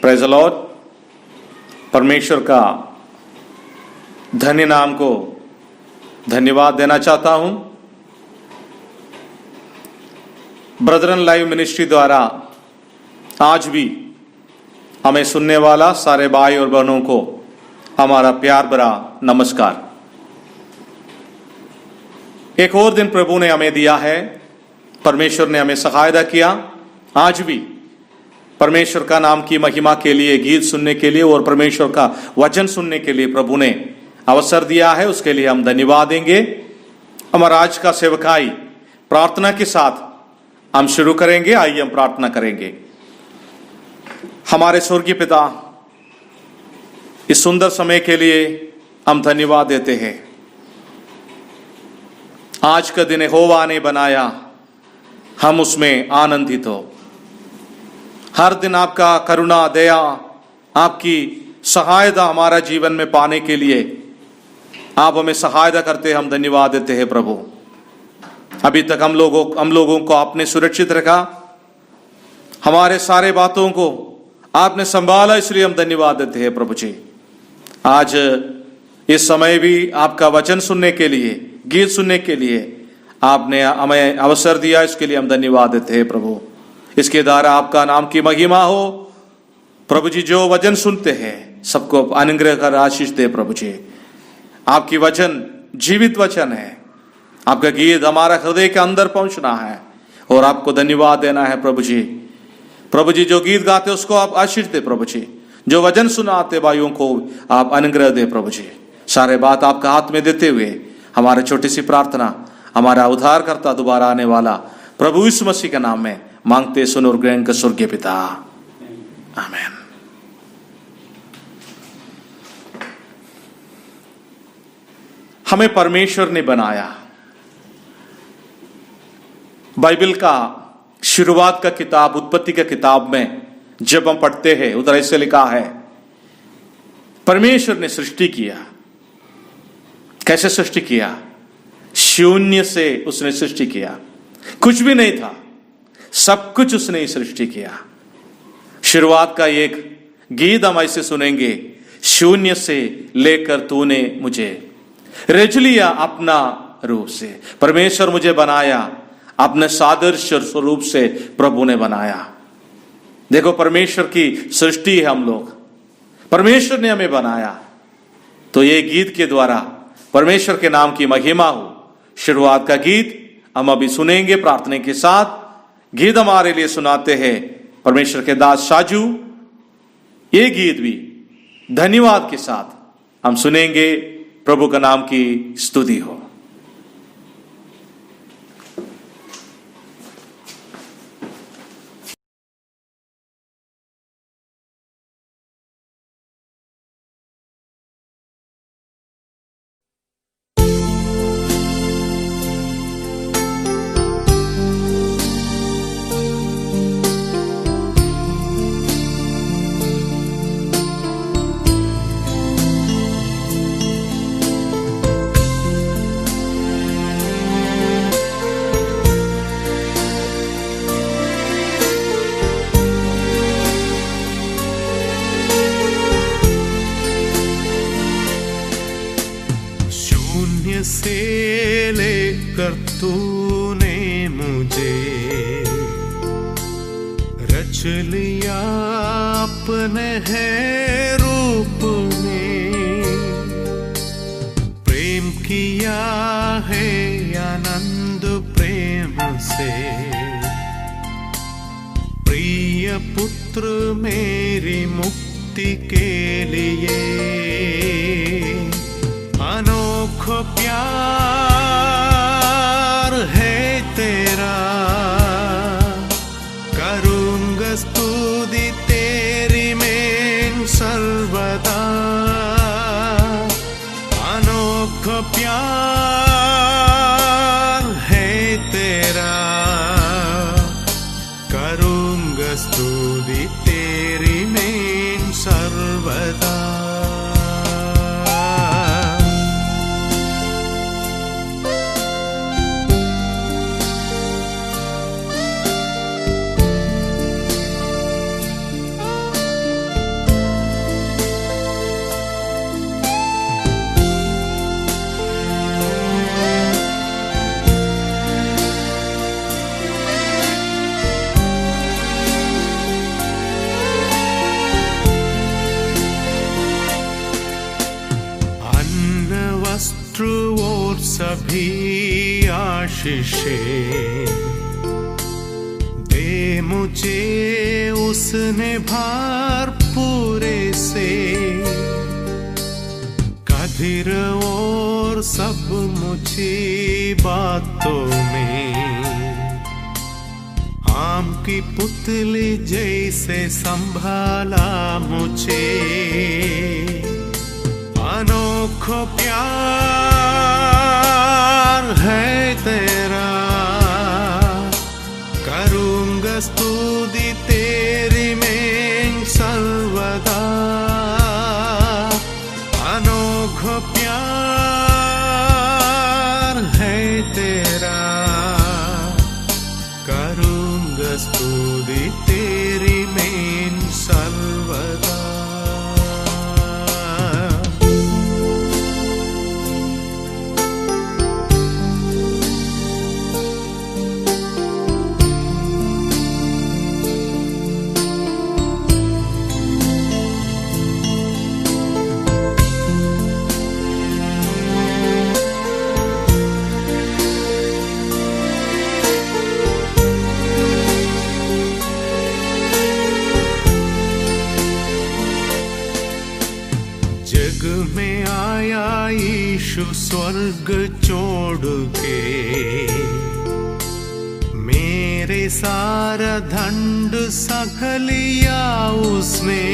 Praise the Lord. परमेश्वर का धन्य नाम को धन्यवाद देना चाहता हूं। ब्रदरन लाइव मिनिस्ट्री द्वारा आज भी हमें सुनने वाला सारे भाई और बहनों को हमारा प्यार भरा नमस्कार। एक और दिन प्रभु ने हमें दिया है, परमेश्वर ने हमें सहायता किया। आज भी परमेश्वर का नाम की महिमा के लिए गीत सुनने के लिए और परमेश्वर का वचन सुनने के लिए प्रभु ने अवसर दिया है, उसके लिए हम धन्यवाद देंगे। हमारा आज का सेवकाई प्रार्थना के साथ हम शुरू करेंगे। आइए हम प्रार्थना करेंगे। हमारे स्वर्गीय पिता, इस सुंदर समय के लिए हम धन्यवाद देते हैं। आज का दिन यहोवा ने बनाया, हम उसमें आनंदित हो। हर दिन आपका करुणा, दया, आपकी सहायता हमारा जीवन में पाने के लिए आप हमें सहायता करते, हम धन्यवाद देते हैं प्रभु। अभी तक हम लोगों को आपने सुरक्षित रखा, हमारे सारे बातों को आपने संभाला, इसलिए हम धन्यवाद देते हैं प्रभु जी। आज इस समय भी आपका वचन सुनने के लिए, गीत सुनने के लिए आपने हमें अवसर दिया, इसके लिए हम धन्यवाद देते हैं प्रभु। इसके द्वारा आपका नाम की महिमा हो प्रभु जी। जो वचन सुनते हैं सबको अनुग्रह कर आशीष दे प्रभु जी। आपकी वचन जीवित वचन है, आपका गीत हमारा हृदय के अंदर पहुंचना है और आपको धन्यवाद देना है प्रभु जी। प्रभु जी, जो गीत गाते उसको आप आशीष दे प्रभु जी। जो वचन सुनाते भाइयों को आप अनुग्रह दे प्रभु जी। सारे बात आपका हाथ में देते हुए हमारी छोटी सी प्रार्थना हमारा उद्धार करता दोबारा आने वाला प्रभु यीशु मसीह के नाम में मांगते सुन और ग्रहण कर स्वर्गीय पिता, आमीन। हमें परमेश्वर ने बनाया। बाइबल का शुरुआत का किताब, उत्पत्ति का किताब में जब हम पढ़ते हैं उधर ऐसे लिखा है, परमेश्वर ने सृष्टि किया। कैसे सृष्टि किया? शून्य से उसने सृष्टि किया। कुछ भी नहीं था, सब कुछ उसने ही सृष्टि किया। शुरुआत का एक गीत हम ऐसे सुनेंगे, शून्य से लेकर तूने मुझे रच लिया अपना रूप से। परमेश्वर मुझे बनाया, अपने सादृश्य स्वरूप से प्रभु ने बनाया। देखो, परमेश्वर की सृष्टि है हम लोग, परमेश्वर ने हमें बनाया। तो ये गीत के द्वारा परमेश्वर के नाम की महिमा हो। शुरुआत का गीत हम अभी सुनेंगे प्रार्थना के साथ। गीत हमारे लिए सुनाते हैं परमेश्वर के दास साजू। ये गीत भी धन्यवाद के साथ हम सुनेंगे। प्रभु का नाम की स्तुति हो। से लेकर तूने मुझे रच लिया अपने है रूप में। प्रेम किया है आनंद प्रेम से, प्रिय पुत्र मेरी मुक्ति के लिए। अनोखा प्यार है तेरा, करूँगा स्तुति तेरी मैं सर्वदा। अनोखा प्यार है तेरा, करूँगा स्तुति तेरी मैं सर्वदा। सभी आशीषें दे मुझे उसने भार पूरे से, कधिर और सब मुझे बातों में आम की पुतली जैसे संभाला मुझे। अनोखा प्यार है तेरा, करूंगा स्तुति तेरी मैं सर्वदा। अनोखा प्यार है तेरा, करूंगा स्तुति तेरी मैं सर्वदा। जग में आया यीशु स्वर्ग छोड़ के, मेरे सारा दंड सह लिया उसने।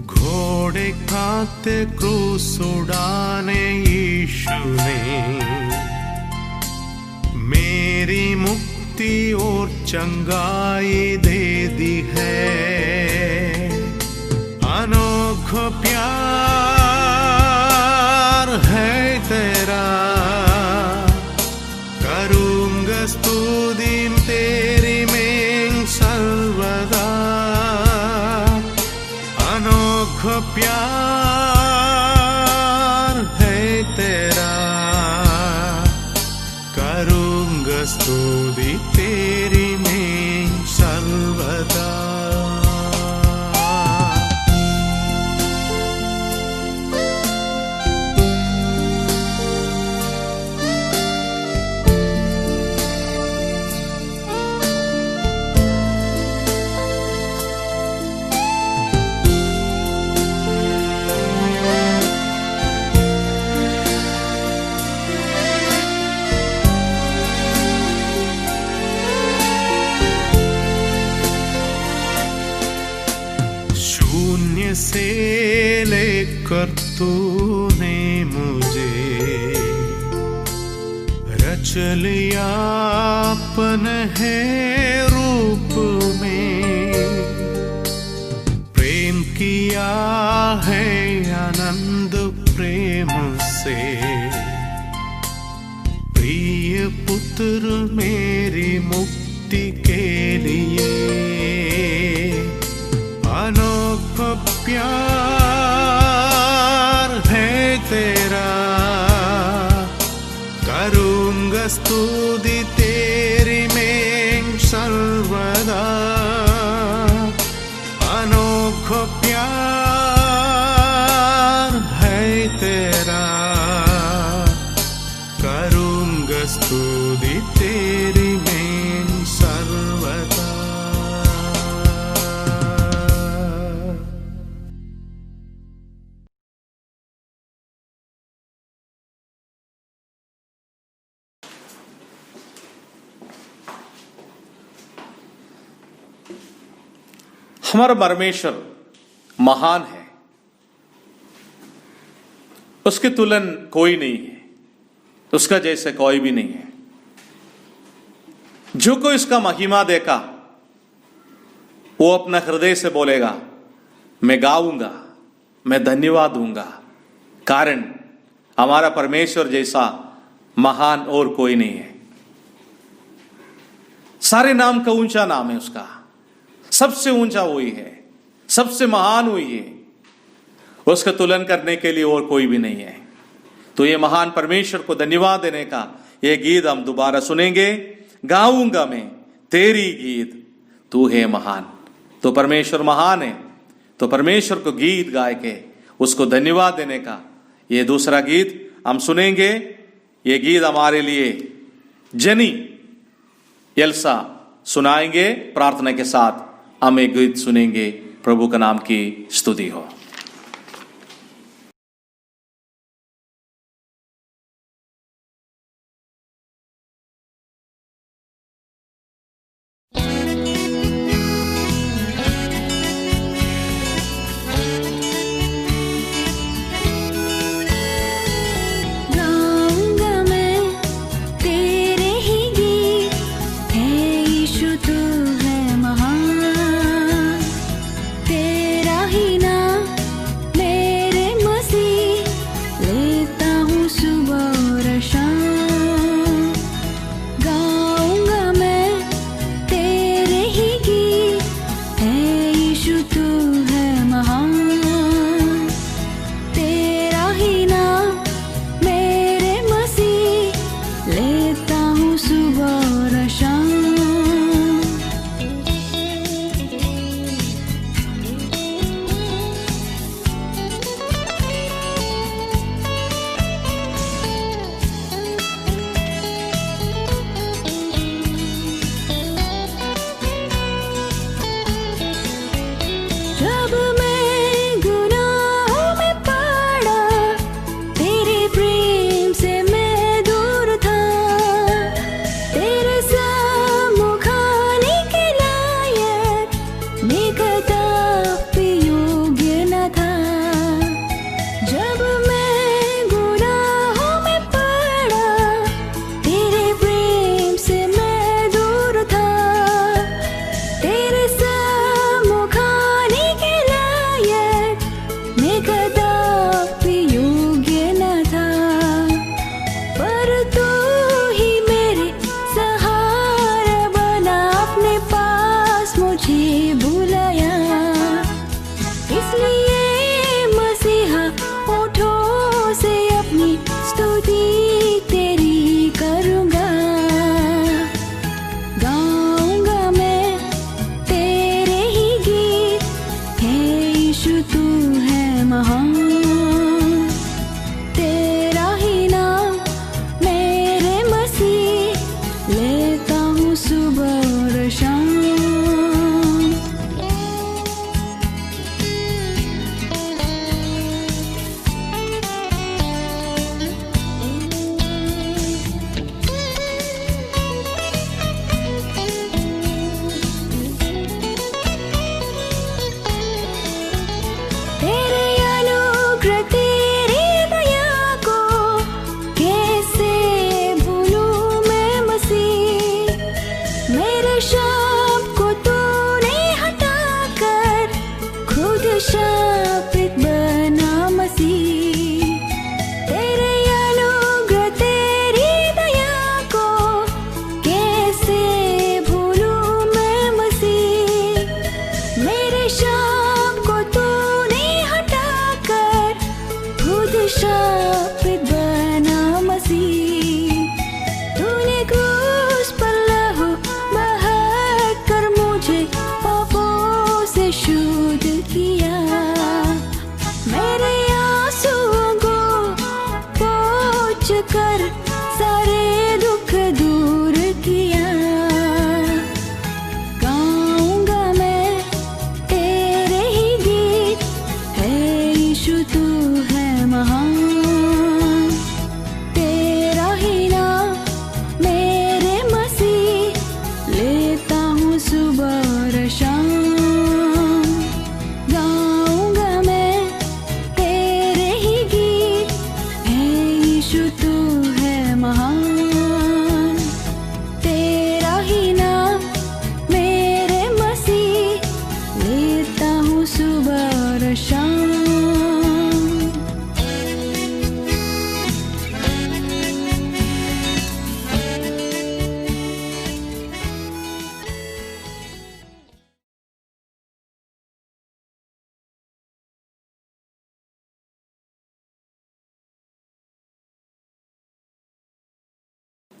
घोड़े खाते क्रूस उड़ाने यीशु ने, मेरी मुक्ति और चंगाई दे दी है। अनोखा प्यार है तेरा, करूंगा स्तुति तेरी मैं सर्वदा। अनोखा प्यार है तेरा, करूंगा स्तुति तेरी मैं सर्वदा। शून्य से लेकर तूने मुझे रच लिया अपने है रूप में। प्रेम किया है आनंद प्रेम से, प्रिय पुत्र मेरी मुक्ति के लिए। अनोखा प्यार है तेरा, करूंगा स्तुति तेरी मैं सर्वदा। अनोखा प्यार है तेरा, करूंगा स्तुति तेरी मैं सर्वदा। हमारा परमेश्वर महान है, उसकी तुलन कोई नहीं है, उसका जैसे कोई भी नहीं है। जो कोई इसका महिमा देखा वो अपना हृदय से बोलेगा मैं गाऊंगा, मैं धन्यवाद दूंगा, कारण हमारा परमेश्वर जैसा महान और कोई नहीं है। सारे नाम का ऊंचा नाम है उसका, सबसे ऊंचा वही है, सबसे महान वही है, उसका तुलन करने के लिए और कोई भी नहीं है। तो ये महान परमेश्वर को धन्यवाद देने का ये गीत हम दोबारा सुनेंगे। गाऊंगा मैं तेरी गीत, तू है महान। तो परमेश्वर महान है, तो परमेश्वर को गीत गाए के उसको धन्यवाद देने का ये दूसरा गीत हम सुनेंगे ये गीत हमारे लिए जेनी एल्सा सुनाएंगे। प्रार्थना के साथ हम एक गीत सुनेंगे। प्रभु का नाम की स्तुति हो।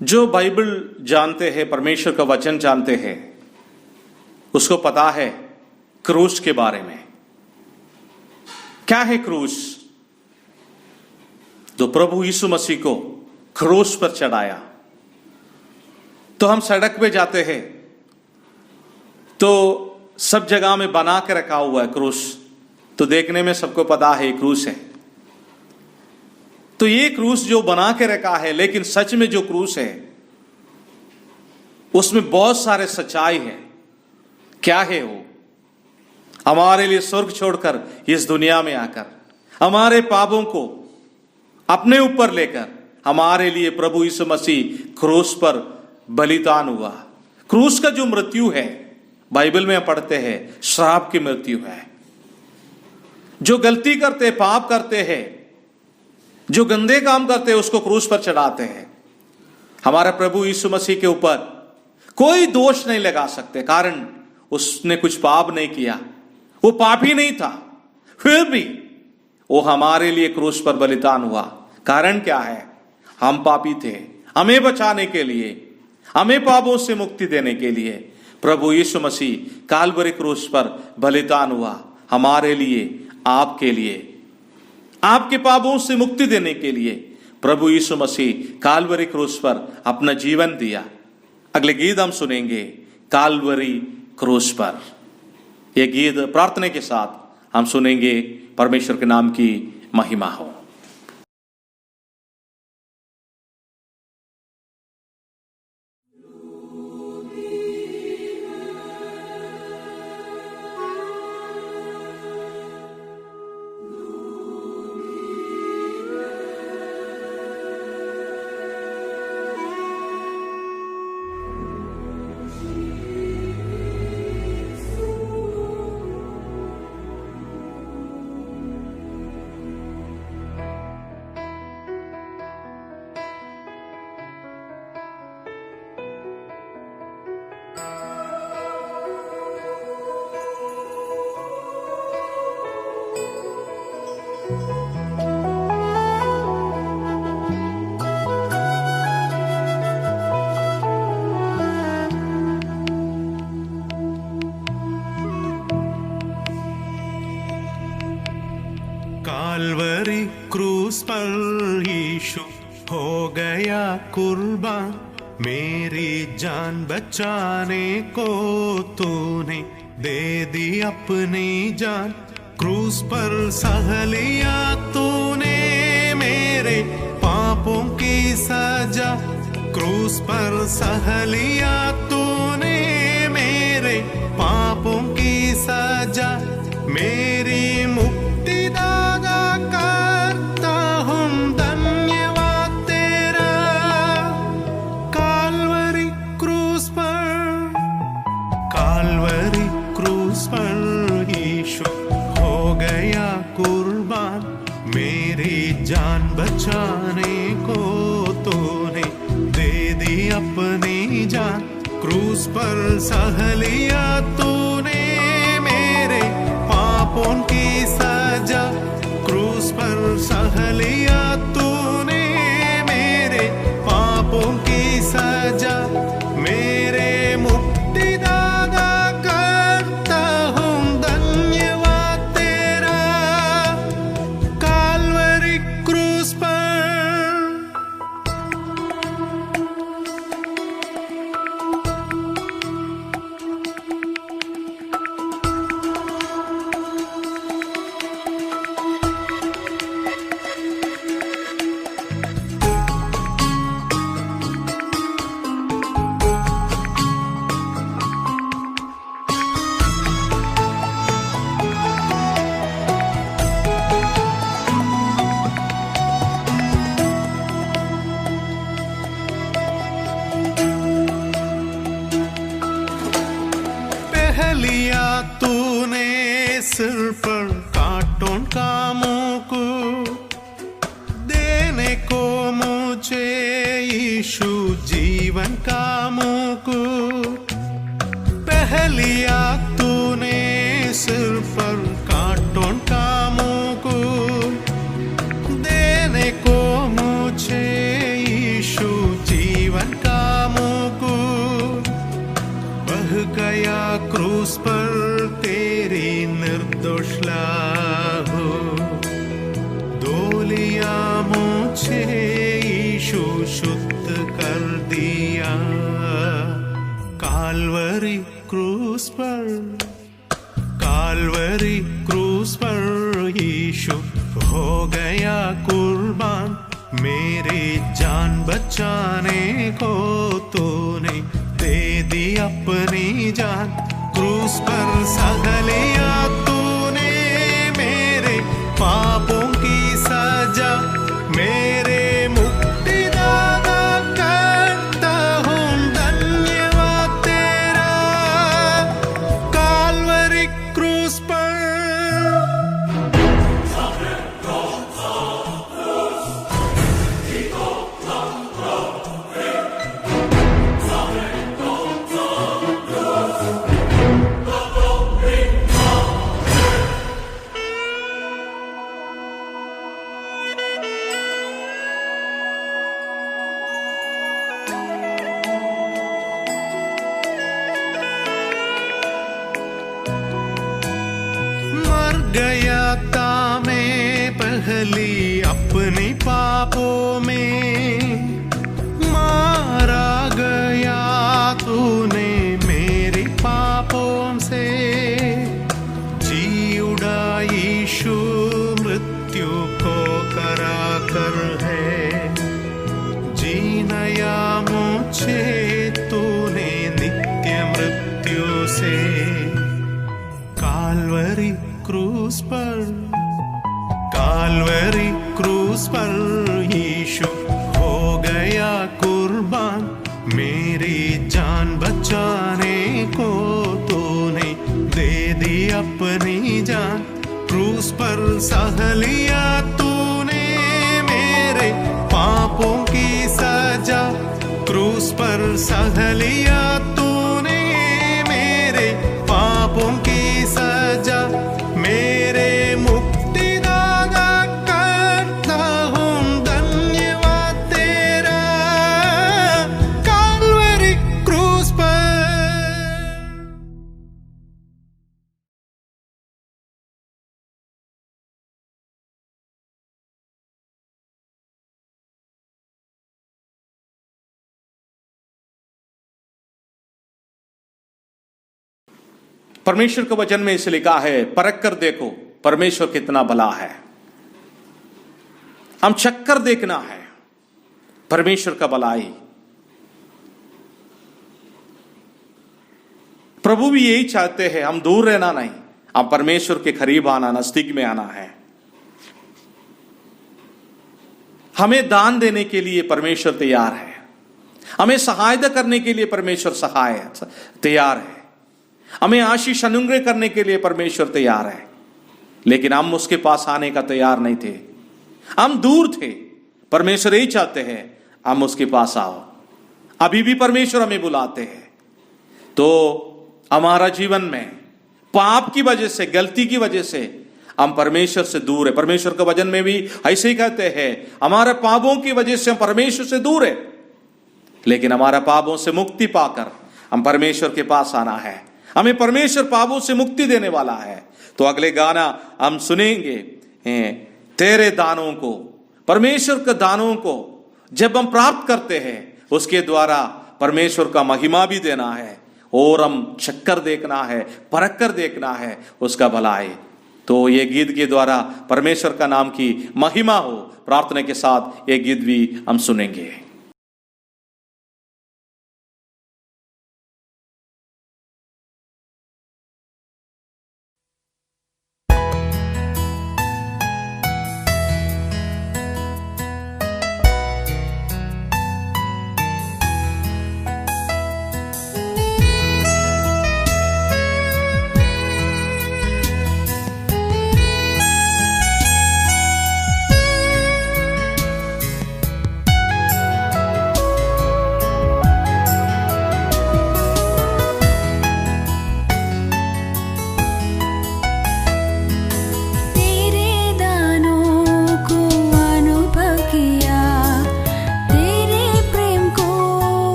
जो बाइबल जानते हैं, परमेश्वर का वचन जानते हैं, उसको पता है क्रूस के बारे में। क्या है क्रूस? तो प्रभु यीशु मसीह को क्रूस पर चढ़ाया। तो हम सड़क पे जाते हैं तो सब जगह में बना के रखा हुआ है क्रूस, तो देखने में सबको पता है ये क्रूस है। तो ये क्रूस जो बना के रखा है, लेकिन सच में जो क्रूस है उसमें बहुत सारे सच्चाई है। क्या है वो? हमारे लिए स्वर्ग छोड़कर इस दुनिया में आकर हमारे पापों को अपने ऊपर लेकर हमारे लिए प्रभु यीशु मसीह क्रूस पर बलिदान हुआ। क्रूस का जो मृत्यु है, बाइबल में पढ़ते हैं श्राप की मृत्यु है। जो गलती करते, पाप करते हैं, जो गंदे काम करते हैं, उसको क्रूस पर चढ़ाते हैं। हमारा प्रभु यीशु मसीह के ऊपर कोई दोष नहीं लगा सकते, कारण उसने कुछ पाप नहीं किया, वो पापी नहीं था। फिर भी वो हमारे लिए क्रूस पर बलिदान हुआ। कारण क्या है? हम पापी थे, हमें बचाने के लिए, हमें पापों से मुक्ति देने के लिए प्रभु यीशु मसीह काल्वरी क्रूस पर बलिदान हुआ। हमारे लिए, आपके लिए, आपके पापों से मुक्ति देने के लिए प्रभु यीशु मसीह काल्वरी क्रूस पर अपना जीवन दिया। अगले गीत हम सुनेंगे, काल्वरी क्रूस पर। यह गीत प्रार्थना के साथ हम सुनेंगे। परमेश्वर के नाम की महिमा हो। काल्वरी क्रूस पर यीशु हो गया कुर्बान, मेरी जान बचाने को तूने दे दी अपनी जान। क्रूस पर सह लिया तूने मेरे पापों की सजा, क्रूस पर सह लिया तूने मेरे पापों की सजा। मेरी मुक्ति दागा करता हूँ धन्यवाद तेरा। काल्वरी क्रूस पर, काल्वरी क्रूस पर यीशु हो गया कुर्बान, मेरी जान बचाने को तूने दे दी अपनी जान। क्रूस पर सह लिया तूने मेरे पापों की सजा, क्रूस पर सह लिया तूने मेरे पापों की सजा। मेरे मुक्ति दागा करता हूँ धन्यवाद तेरा। काल्वरी क्रूस पर। लिया तूने सिर पर कांटों का मुकुट, देने को मुझे यीशु जीवन का मुकुट। पहलिया तूने सिर पर कांटों का मुकुट, देने को मुझे यीशु जीवन का मुकुट। बह गया क्रूस पर तेरी निर्दोष लाहू, धो लिया मुझ दिया। काल्वरी क्रूस पर यीशु हो गया कुर्बान। मेरी जान बचाने को तूने दे दी अपनी जान। क्रूस पर सह लिया तूने मेरे पापों की सजा। मेरे मुक्तिदाता करता हूँ धन्यवाद तेरा। काल्वरी क्रूस पर गया था मैं पहली अपने पापों में। मारा गया तूने मेरे पापों से। जी उड़ा यीशु मृत्यु को करा कर है। जी नया मुझे तूने नित्य मृत्यु से। काल्वरी क्रूस पर यीशु हो गया कुर्बान। मेरी जान बचाने को तूने दे दी अपनी जान। क्रूस पर सह लिया तूने मेरे पापों की सजा। क्रूस पर सह लिया तूने मेरे पापों की सजा। मेरे मुक्तिदाता करता हूँ धन्यवाद तेरा। काल्वरी क्रूस पर परमेश्वर के वचन में इसे लिखा है, परख कर देखो परमेश्वर कितना भला है। हम चक्कर देखना है परमेश्वर का भलाई। प्रभु भी यही चाहते हैं, हम दूर रहना नहीं, हम परमेश्वर के करीब आना, नजदीक में आना है। हमें दान देने के लिए परमेश्वर तैयार है। हमें सहायता करने के लिए परमेश्वर तैयार है। हमें आशीष अनुग्रह करने के लिए परमेश्वर तैयार है। लेकिन हम उसके पास आने का तैयार नहीं थे, हम दूर थे। परमेश्वर यही चाहते हैं हम उसके पास आओ। अभी भी परमेश्वर हमें बुलाते हैं। तो हमारा जीवन में पाप की वजह से, गलती की वजह से हम परमेश्वर से दूर है। परमेश्वर के वचन में भी ऐसे ही कहते हैं, हमारे पापों की वजह से हम परमेश्वर से दूर है। लेकिन हमारा पापों से मुक्ति पाकर हम परमेश्वर के पास आना है। हमें परमेश्वर पापों से मुक्ति देने वाला है। तो अगले गाना हम सुनेंगे, तेरे दानों को, परमेश्वर के दानों को जब हम प्राप्त करते हैं, उसके द्वारा परमेश्वर का महिमा भी देना है और हम चक्कर देखना है, परख कर देखना है उसका भलाई। तो ये गीत के द्वारा परमेश्वर का नाम की महिमा हो। प्रार्थना के साथ ये गीत भी हम सुनेंगे।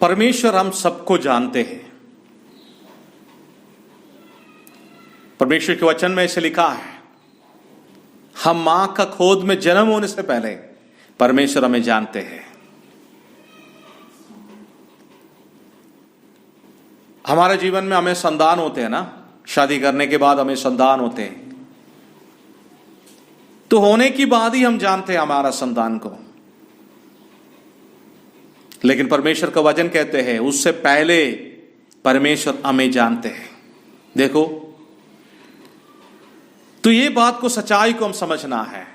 परमेश्वर हम सबको जानते हैं। परमेश्वर के वचन में ऐसे लिखा है, हम मां का खोद में जन्म होने से पहले परमेश्वर हमें जानते हैं। हमारे जीवन में हमें संतान होते हैं ना, शादी करने के बाद हमें संतान होते हैं, तो होने की बाद ही हम जानते हैं हमारा संतान को। लेकिन परमेश्वर का वचन कहते हैं उससे पहले परमेश्वर हमें जानते हैं। देखो, तो ये बात को, सच्चाई को हम समझना है।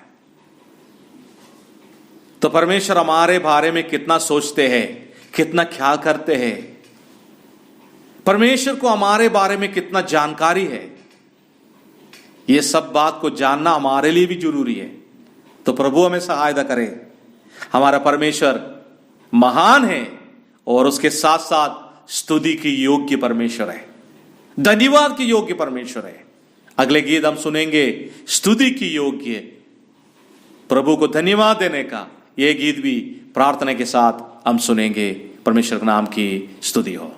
तो परमेश्वर हमारे बारे में कितना सोचते हैं, कितना ख्याल करते हैं, परमेश्वर को हमारे बारे में कितना जानकारी है, ये सब बात को जानना हमारे लिए भी जरूरी है। तो प्रभु हमें सहायता करे। हमारा परमेश्वर महान है और उसके साथ साथ स्तुति की योग्य परमेश्वर है, धन्यवाद की योग्य परमेश्वर है। अगले गीत हम सुनेंगे स्तुति की योग्य, प्रभु को धन्यवाद देने का। यह गीत भी प्रार्थना के साथ हम सुनेंगे। परमेश्वर के नाम की स्तुति हो।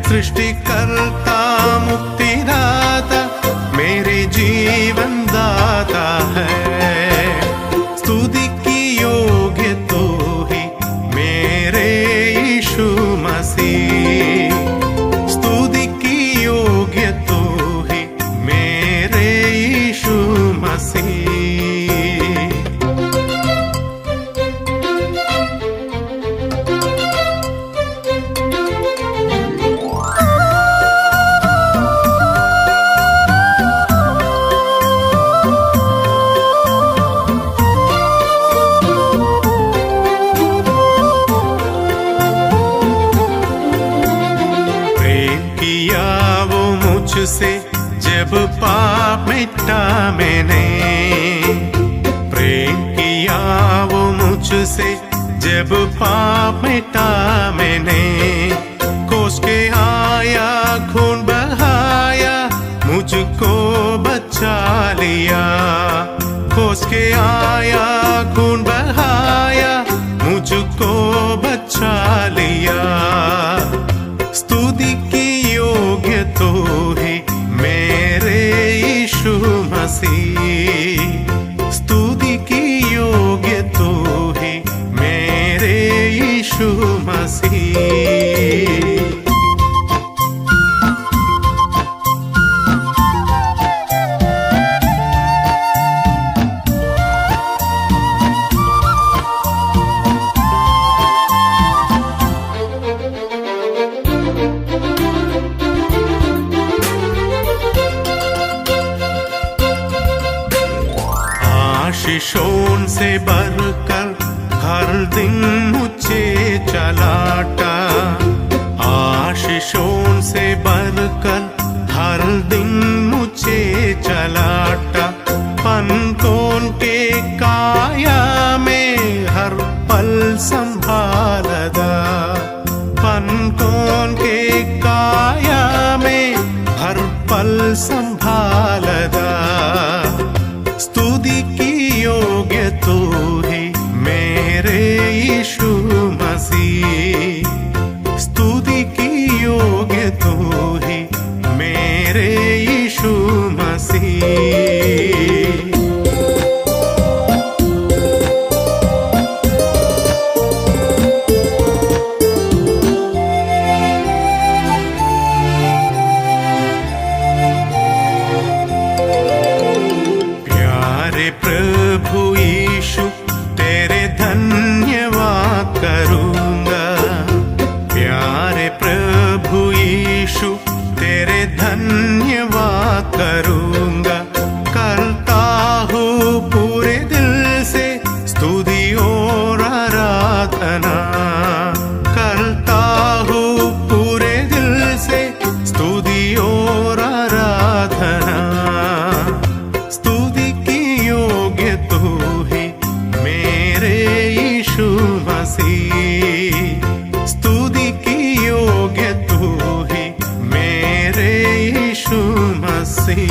सृष्टिकर्ता मुक्तिदाता मेरे जीवन दाता है। स्तुति की योग्य तू ही मेरे यीशु मसीह, स्तुति की योग्य तू ही मेरे यीशु मसीह। से जब पाप मिटा मैंने, प्रेम किया वो मुझसे जब पाप मिटा मैंने, कोस के आया खून बहाया मुझको बचा लिया, कोस के आया खून बहाया मुझको बचा लिया। स्तुति की योग्य तो है मेरे यीशु मसीह, स्तुति की योग्य तो है मेरे यीशु मसीह। आशीषों से भरकर हर दिन मुझे चलाता, आशीषों से भरकर हर दिन मुझे चलाता, पनकों के काया में हर पल संभालदा, पनकों के काया में हर पल संभालदा। स्तुति की योग्य तू है मेरे यीशु मसीह, स्तुति की योग्य तू है मेरे यीशु मसीह। मसीह, स्तुति की योग्य तू ही मेरे यीशु मसीह।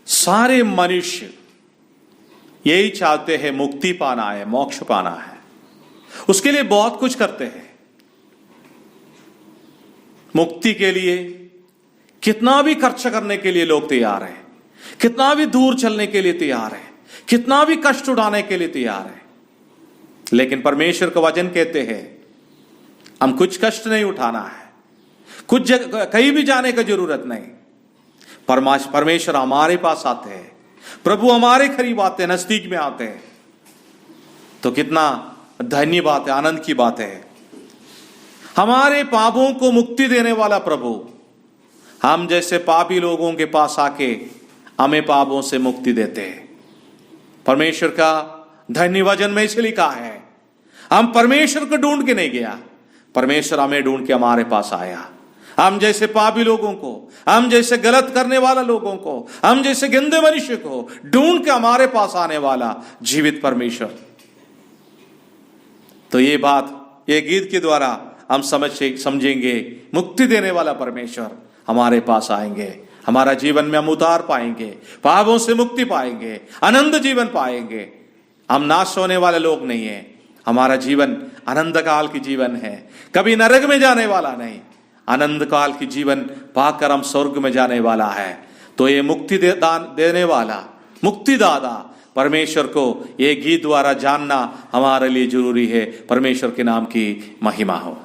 सारे मनुष्य यही चाहते हैं, मुक्ति पाना है, मोक्ष पाना है। उसके लिए बहुत कुछ करते हैं। मुक्ति के लिए कितना भी खर्च करने के लिए लोग तैयार हैं, कितना भी दूर चलने के लिए तैयार है, कितना भी कष्ट उठाने के लिए तैयार है। लेकिन परमेश्वर का वचन कहते हैं हम कुछ कष्ट नहीं उठाना है, कुछ कहीं भी जाने की जरूरत नहीं। परमेश्वर हमारे पास आते हैं, प्रभु हमारे करीब आते हैं, नजदीक में आते हैं। तो कितना धन्य बात है, आनंद की बात है। हमारे पापों को मुक्ति देने वाला प्रभु हम जैसे पापी लोगों के पास आके हमें पापों से मुक्ति देते हैं। परमेश्वर का धन्य वचन में इसे लिखा है, हम परमेश्वर को ढूंढ के नहीं गया, परमेश्वर हमें ढूंढ के हमारे पास आया। हम जैसे पापी लोगों को, हम जैसे गलत करने वाला लोगों को, हम जैसे गंदे मनुष्य को ढूंढ के हमारे पास आने वाला जीवित परमेश्वर। तो ये बात, ये गीत के द्वारा हम समझेंगे, मुक्ति देने वाला परमेश्वर हमारे पास आएंगे, हमारा जीवन में हम उतार पाएंगे, पापों से मुक्ति पाएंगे, आनंद जीवन पाएंगे। हम नाश होने वाले लोग नहीं है, हमारा जीवन आनंद काल की जीवन है, कभी नरक में जाने वाला नहीं, आनंद काल की जीवन पाकर हम स्वर्ग में जाने वाला है। तो ये मुक्ति दान देने वाला मुक्तिदाता परमेश्वर को ये गीत द्वारा जानना हमारे लिए जरूरी है। परमेश्वर के नाम की महिमा हो।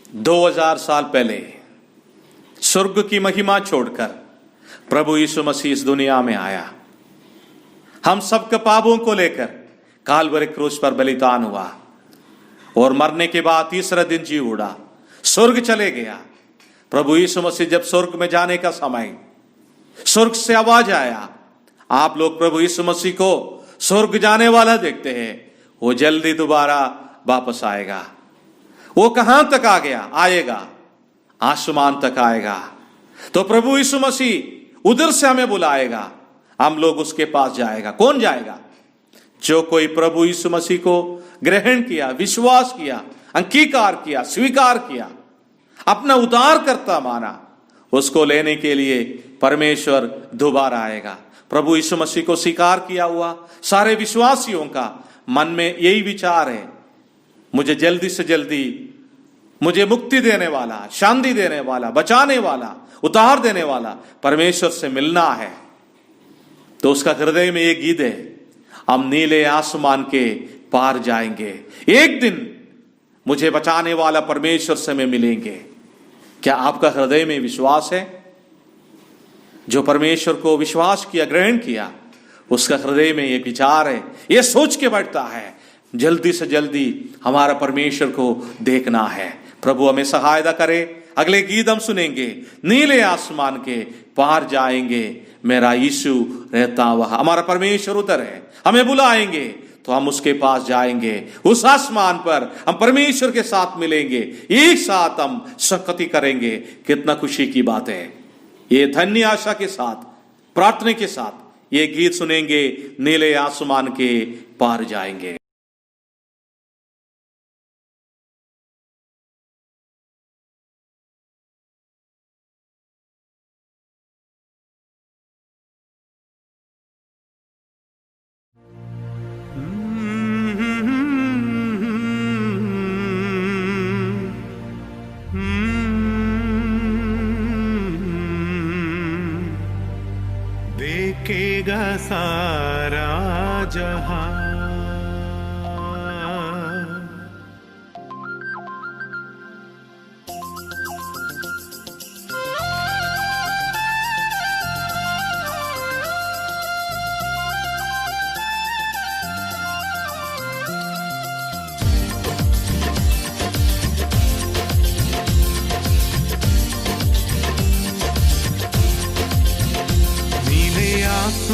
2000 साल पहले स्वर्ग की महिमा छोड़कर प्रभु यीशु मसीह इस दुनिया में आया, हम सबके पापों को लेकर काल्वरी क्रूस पर बलिदान हुआ और मरने के बाद तीसरा दिन जी उड़ा, स्वर्ग चले गया। प्रभु यीशु मसीह जब स्वर्ग में जाने का समय, स्वर्ग से आवाज आया, आप लोग प्रभु यीशु मसीह को स्वर्ग जाने वाला देखते हैं, वो जल्दी दोबारा वापस आएगा। वो कहां तक आ गया? आएगा, आसमान तक आएगा। तो प्रभु यीशु मसीह उधर से हमें बुलाएगा, हम लोग उसके पास जाएगा। कौन जाएगा? जो कोई प्रभु यीशु मसीह को ग्रहण किया, विश्वास किया, अंगीकार किया, स्वीकार किया, अपना उद्धारकर्ता माना, उसको लेने के लिए परमेश्वर दोबारा आएगा। प्रभु यीशु मसीह को स्वीकार किया हुआ सारे विश्वासियों का मन में यही विचार है, मुझे जल्दी से जल्दी मुझे मुक्ति देने वाला, शांति देने वाला, बचाने वाला, उद्धार देने वाला परमेश्वर से मिलना है। तो उसका हृदय में एक गीत है, हम नीले आसमान के पार जाएंगे, एक दिन मुझे बचाने वाला परमेश्वर से में मिलेंगे। क्या आपका हृदय में विश्वास है? जो परमेश्वर को विश्वास किया, ग्रहण किया, उसका हृदय में यह विचार है, यह सोच के बैठता है, जल्दी से जल्दी हमारा परमेश्वर को देखना है। प्रभु हमें सहायता करे। अगले गीत हम सुनेंगे, नीले आसमान के पार जाएंगे, मेरा यीशु रहता वहां। हमारा परमेश्वर उधर है, हमें बुलाएंगे तो हम उसके पास जाएंगे। उस आसमान पर हम परमेश्वर के साथ मिलेंगे, एक साथ हम संगति करेंगे। कितना खुशी की बात है। ये धन्य आशा के साथ, प्रार्थना के साथ ये गीत सुनेंगे, नीले आसमान के पार जाएंगे। देखेगा सारा जहां,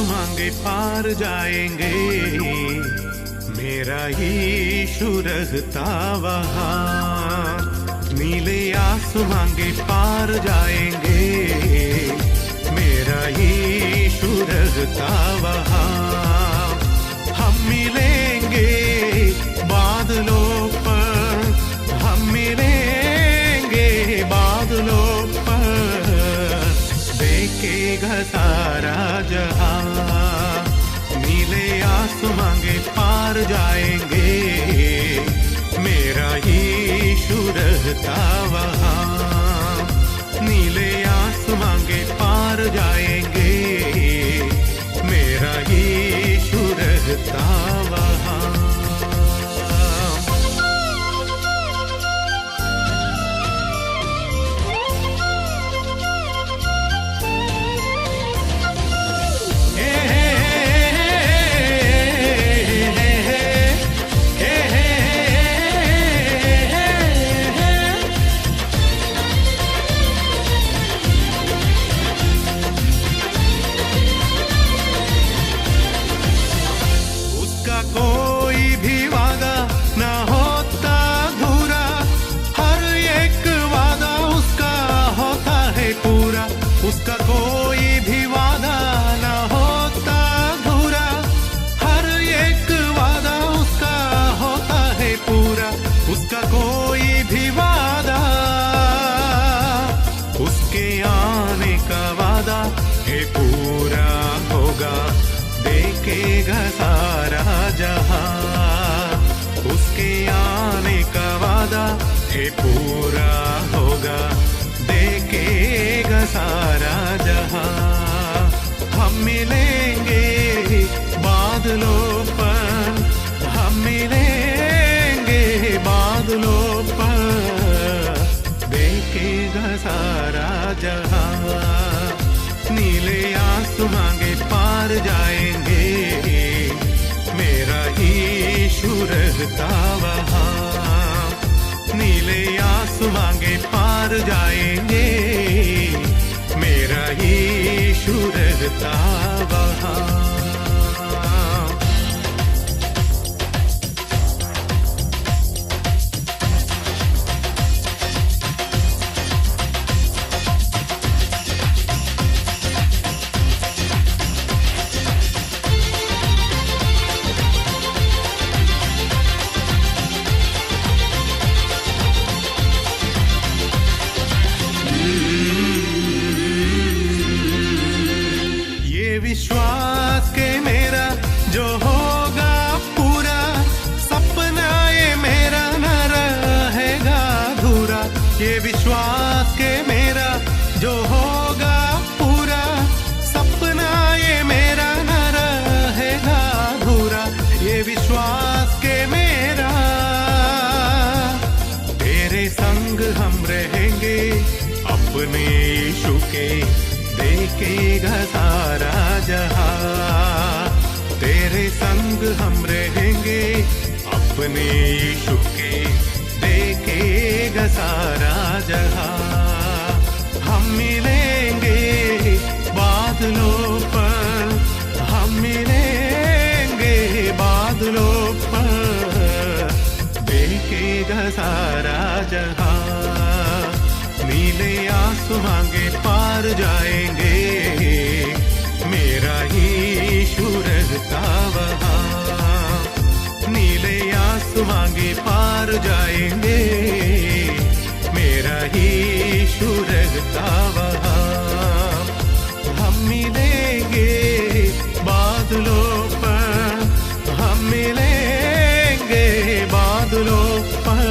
मांगे पार जाएंगे, मेरा यीशु रहता वहां। नीले आसमांगे पार जाएंगे, मेरा यीशु रहता वहां। हम मिलेंगे बादलों पर, हम मिलेंगे बादलों पर, देखेगा सारा जहां। नीले आसमांगे पार जाएंगे, मेरा यीशु रहता वहां। नीले आसमांगे पार जाएंगे, मेरा यीशु रहता वहां। उसका कोई भी वादा ना होता अधूरा, हर एक वादा उसका होता है पूरा। उसका कोई भी वादा, उसके आने का वादा है पूरा होगा। देखेगा सारा जहां, उसके आने का वादा है पूरा होगा। देखेगा सारा जहां, हम मिलेंगे बादलों पर, हम मिलेंगे बादलों पर, जहां नीले आसमां के पार जाएंगे मेरा यीशु रहता वहां नीले आसमां के पार जाएंगे मेरा यीशु रहता वहां विश्वास के मेरा जो होगा पूरा सपना ये मेरा न रहेगा अधूरा ये विश्वास के मेरा जो होगा पूरा सपना ये मेरा न रहेगा अधूरा ये विश्वास के मेरा तेरे संग हम रहेंगे अपने यीशु के देखेगा सारा जहां तेरे संग हम रहेंगे अपने यीशु के देखेगा सारा जहां हम मिलेंगे बादलों पर हम मिलेंगे बादलों पर देखेगा सारा जहां नीले आसमां के पार जाएंगे मेरा यीशु रहता वहां नीले आसमां के पार जाएंगे मेरा यीशु रहता वहां हम मिलेंगे बादलों पर हम मिलेंगे बादलों पर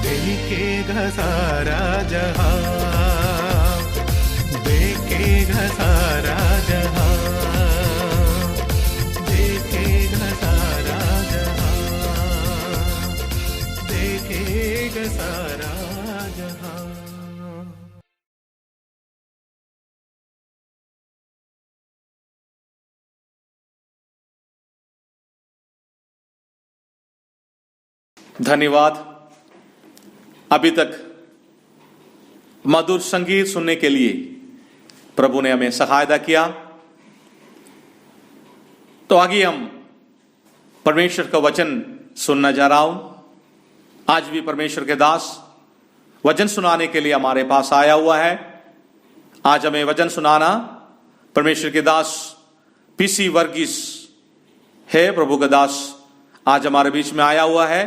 देखेगा सारा जहां देखेगा सारा जहां देखेगा सारा जहां देखेगा सारा जहां धन्यवाद। अभी तक मधुर संगीत सुनने के लिए प्रभु ने हमें सहायता किया। तो आगे हम परमेश्वर का वचन सुनना जा रहा हूं। आज भी परमेश्वर के दास वचन सुनाने के लिए हमारे पास आया हुआ है। आज हमें वचन सुनाना परमेश्वर के दास पीसी वर्गीस है। प्रभु का दास आज हमारे बीच में आया हुआ है।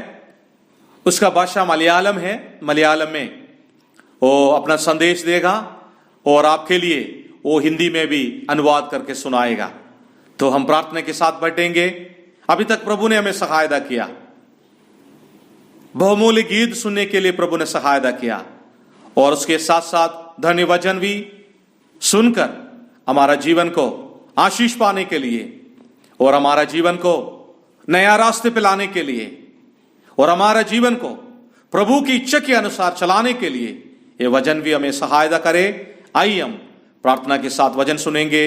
उसका भाषा मलयालम है। मलयालम में वो अपना संदेश देगा और आपके लिए वो हिंदी में भी अनुवाद करके सुनाएगा। तो हम प्रार्थना के साथ बैठेंगे। अभी तक प्रभु ने हमें सहायता किया। बहुमूल्य गीत सुनने के लिए प्रभु ने सहायता किया और उसके साथ साथ धन्य वचन भी सुनकर हमारा जीवन को आशीष पाने के लिए और हमारा जीवन को नया रास्ते पे लाने के लिए और हमारा जीवन को प्रभु की इच्छा के अनुसार चलाने के लिए ये वचन भी हमें सहायता करे। आइए हम प्रार्थना के साथ वचन सुनेंगे।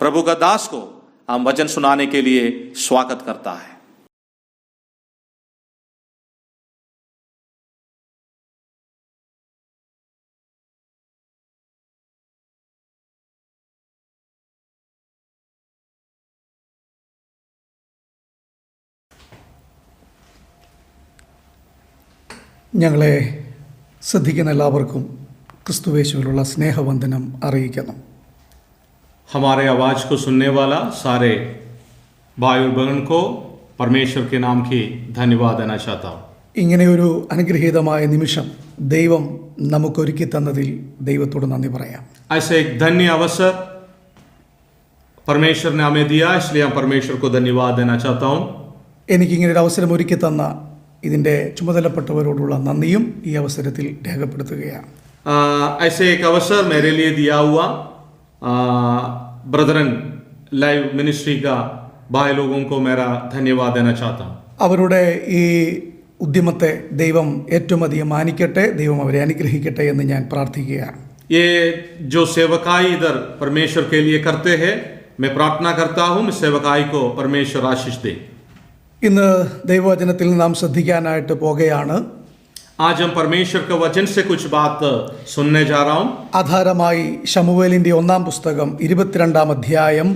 प्रभु का दास को हम वचन सुनाने के लिए स्वागत करता है। ഞങ്ങളെ ശ്രദ്ധിക്കുന്ന എല്ലാവർക്കും ക്രിസ്തുവേശുവിലുള്ള സ്നേഹവന്ദനം അറിയിക്കുന്നു. हमारे आवाज को सुनने वाला सारे भाई और बहन को परमेश्वर के नाम की धन्यवाद देना चाहता हूँ. ഇങ്ങനെയൊരു അനുഗ്രഹീതമായ നിമിഷം ദൈവം നമുക്കൊരുക്കി തന്നതിൽ ദൈവത്തോട് നന്ദി പറയാം. ऐसे एक धन्य अवसर परमेश्वर ने हमें दिया, इसलिए हम परमेश्वर को धन्यवाद देना चाहता हूँ. എനിക്കിങ്ങനെ ഒരു അവസരം ഒരുക്കി തന്ന ഇതിൻ്റെ ചുമതലപ്പെട്ടവരോടുള്ള നന്ദിയും ഈ അവസരത്തിൽ രേഖപ്പെടുത്തുകയാണ്. ऐसे एक अवसर मेरे लिए दिया हुआ ब्रदरन लाइव मिनिस्ट्री का भाई लोगों को मेरा धन्यवाद देना चाहता हूँ. അവരുടെ ഈ ഉദ്യമത്തെ ദൈവം ഏറ്റവും അധികം മാനിക്കട്ടെ, ദൈവം അവരെ അനുഗ്രഹിക്കട്ടെ എന്ന് ഞാൻ പ്രാർത്ഥിക്കുകയാണ്. ये जो सेवकाई इधर परमेश्वर के लिए करते हैं, मैं प्रार्थना करता हूँ इस सेवकाई को परमेश्वर आशीष दे। ഇന്ന് ദൈവവചനത്തിൽ നാം ശ്രദ്ധിക്കാനായിട്ട് പോകുകയാണ്. आज हम परमेश्वर के वचन से कुछ बात सुनने जा रहा हूँ. ആധാരമായി ശമൂവേലിൻ്റെ 1-ാം പുസ്തകം 22-ാം അധ്യായം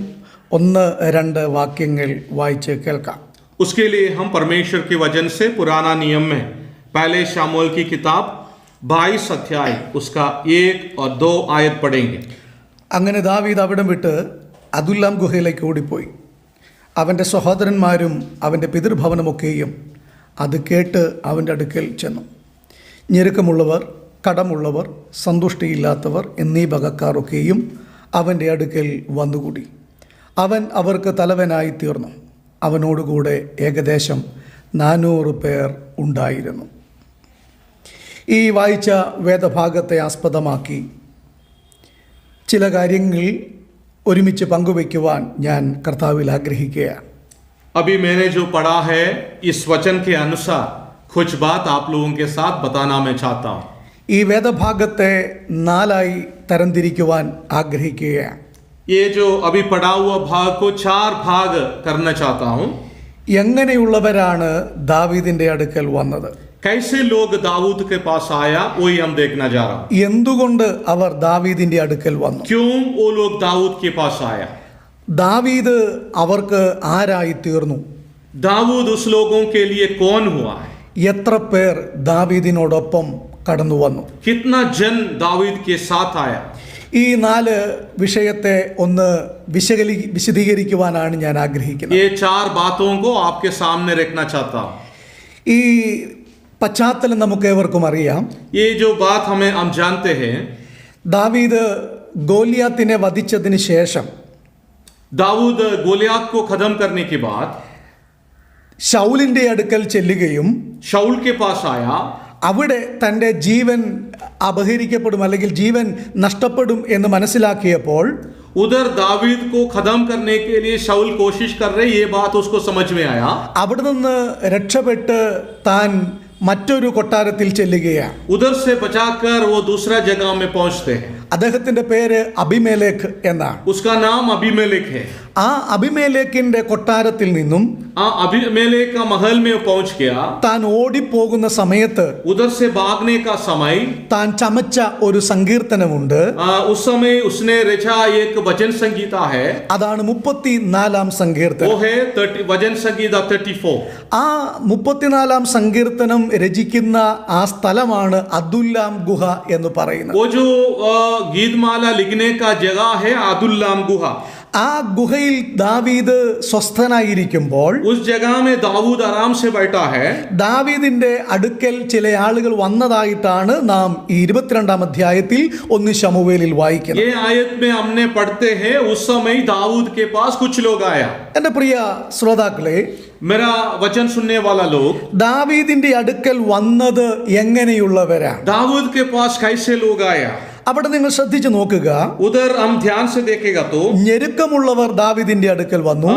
1-2 വാക്യങ്ങൾ വായിച്ച് കേൾക്കാം. उसके लिए हम परमेश्वर के वचन से पुराना नियम में पहले शमूएल की किताब 22 अध्याय उसका 1 और 2 आयत पढ़ेंगे. അങ്ങനെ ദാവീദ് അവിടം വിട്ട് അദുല്ലാം ഗുഹയിലേക്ക് ഓടിപ്പോയി. അവൻ്റെ സഹോദരന്മാരും അവൻ്റെ പിതൃഭവനമൊക്കെയും അത് കേട്ട് അവൻ്റെ അടുക്കൽ ചെന്നു. ഞെരുക്കമുള്ളവർ, കടമുള്ളവർ, സന്തുഷ്ടിയില്ലാത്തവർ എന്നീ വകക്കാരൊക്കെയും അവൻ്റെ അടുക്കൽ വന്നുകൂടി. അവൻ അവർക്ക് തലവനായി തീർന്നു. അവനോടുകൂടെ ഏകദേശം 400 പേർ ഉണ്ടായിരുന്നു. ഈ വായിച്ച വേദഭാഗത്തെ ആസ്പദമാക്കി ചില കാര്യങ്ങൾ ഒരുമിച്ച് പങ്കുവയ്ക്കുവാൻ ഞാൻ കർത്താവിൽ ആഗ്രഹിക്കുകയാണ്. अभी मैंने जो पढ़ा है इस वचन के अनुसार कुछ बात आप लोगों के साथ बताना मैं चाहता हूँ. ഈ വേദഭാഗത്തെ 4 തരംതിരിക്കുവാൻ ആഗ്രഹിക്കുകയാണ്. ये जो अभी पढ़ा हुआ भाग को 4 भाग करना चाहता हूँ. എങ്ങനെയുള്ളവരാണ് ദാവീദിന്റെ അടുക്കൽ വന്നത്? कैसे लोग दाऊद के पास आया वही हम देखना जा रहा हूँ. എന്തുകൊണ്ട് അവർ ദാവീദിന്റെ അടുക്കൽ വന്നു? क्यों वो लोग दाऊद के पास आया? ദാവീദ് അവർക്ക് ആരായി തീർന്നു? दाऊद उस लोगों के लिए कौन हुआ है? എത്ര പേർ ദാവീദിനോടൊപ്പം കടന്നു വന്നു? कितना जन दाऊद के साथ आया? ഈ 4 വിഷയത്തെ ഒന്ന് വിശദീകരിക്കുവാനാണ് ഞാൻ ആഗ്രഹിക്കുന്നത്. ये 4 बातों को आपके सामने रखना चाहता हूँ. ഈ പശ്ചാത്തലം നമുക്ക് ഏവർക്കും അറിയാം. ये जो बात हम जानते हैं, ദാവീദ് ഗോലിയാത്തിനെ വധിച്ചതിന് ശേഷം दाऊद गोलियात को खत्म करने के बाद ശൗലിന്റെ അടുക്കൽ ചെല്ലുകയും शाऊल के पास आया. അവിടെ തൻ്റെ ജീവൻ അപഹരിക്കപ്പെടും അല്ലെങ്കിൽ ജീവൻ നഷ്ടപ്പെടും എന്ന് മനസ്സിലാക്കിയപ്പോൾ उधर दाऊद को खत्म करने के लिए शाऊल कोशिश कर रहे, ये बात उसको समझ में आया. അവിടെ നിന്ന് രക്ഷപ്പെട്ട് താൻ മറ്റൊരു കൊട്ടാരത്തിൽ ചെല്ലുകയാണ്. उधर से बचाकर वो दूसरा जगह में पहुंचते हैं. അദ്ദേഹത്തിന്റെ പേര് അബിമേലെക്ക് എന്നാണ്. उसका नाम अबीमेलेक है. ആ അബിമേലെക്കിന്റെ കൊട്ടാരത്തിൽ നിന്നും अबीमेलेक का महल में पहुंच गया. താൻ ഓടിപ്പോകുന്ന സമയത്ത് उधर से भागने का समय താൻ ചമച്ച ഒരു സങ്കീർത്തനമുണ്ട്. उस समय उसने रचा एक वचन संगीता है. അതാണ് 34-ാം वो സങ്കീർത്തനം. है वचन संगीता 34. ആ 34-ാം സങ്കീർത്തനം രചിക്കുന്ന ആ സ്ഥലമാണ് അദുല്ലാം ഗുഹ എന്ന് പറയുന്നത്. वो जो गीतमाला लिखने का जगह है अदुल्लाम गुहा. ആ ഗുഹയിൽ ദാവീദ് സ്വസ്ഥനായിരിക്കുമ്പോൾ उस जगह में दाऊद आराम से बैठा है. ദാവീദിന്റെ അടുക്കൽ ചില ആളുകൾ വന്നതായിട്ടാണ് നാം ഈ 22-ാം അധ്യായത്തിൽ 1 ശമൂവേലിൽ വായിക്കുന്നത്. ये आयत में हमने पढ़ते हैं उस समय दाऊद के पास कुछ लोग आया. എൻ്റെ പ്രിയ ശ്രോതാക്കളെ, मेरा वचन सुनने वाला लोग, ദാവീദിന്റെ അടുക്കൽ വന്നത് എങ്ങനെയുള്ളവരാ? दाऊद के पास कैसे लोग आया? അവിടെ നിങ്ങൾ ശ്രദ്ധിച്ചു നോക്കുക. उधर हम ध्यान से देखेगा तो ഞെരുക്കമുള്ളവർ ദാവീദിന്റെ അടുക്കൽ വന്നു.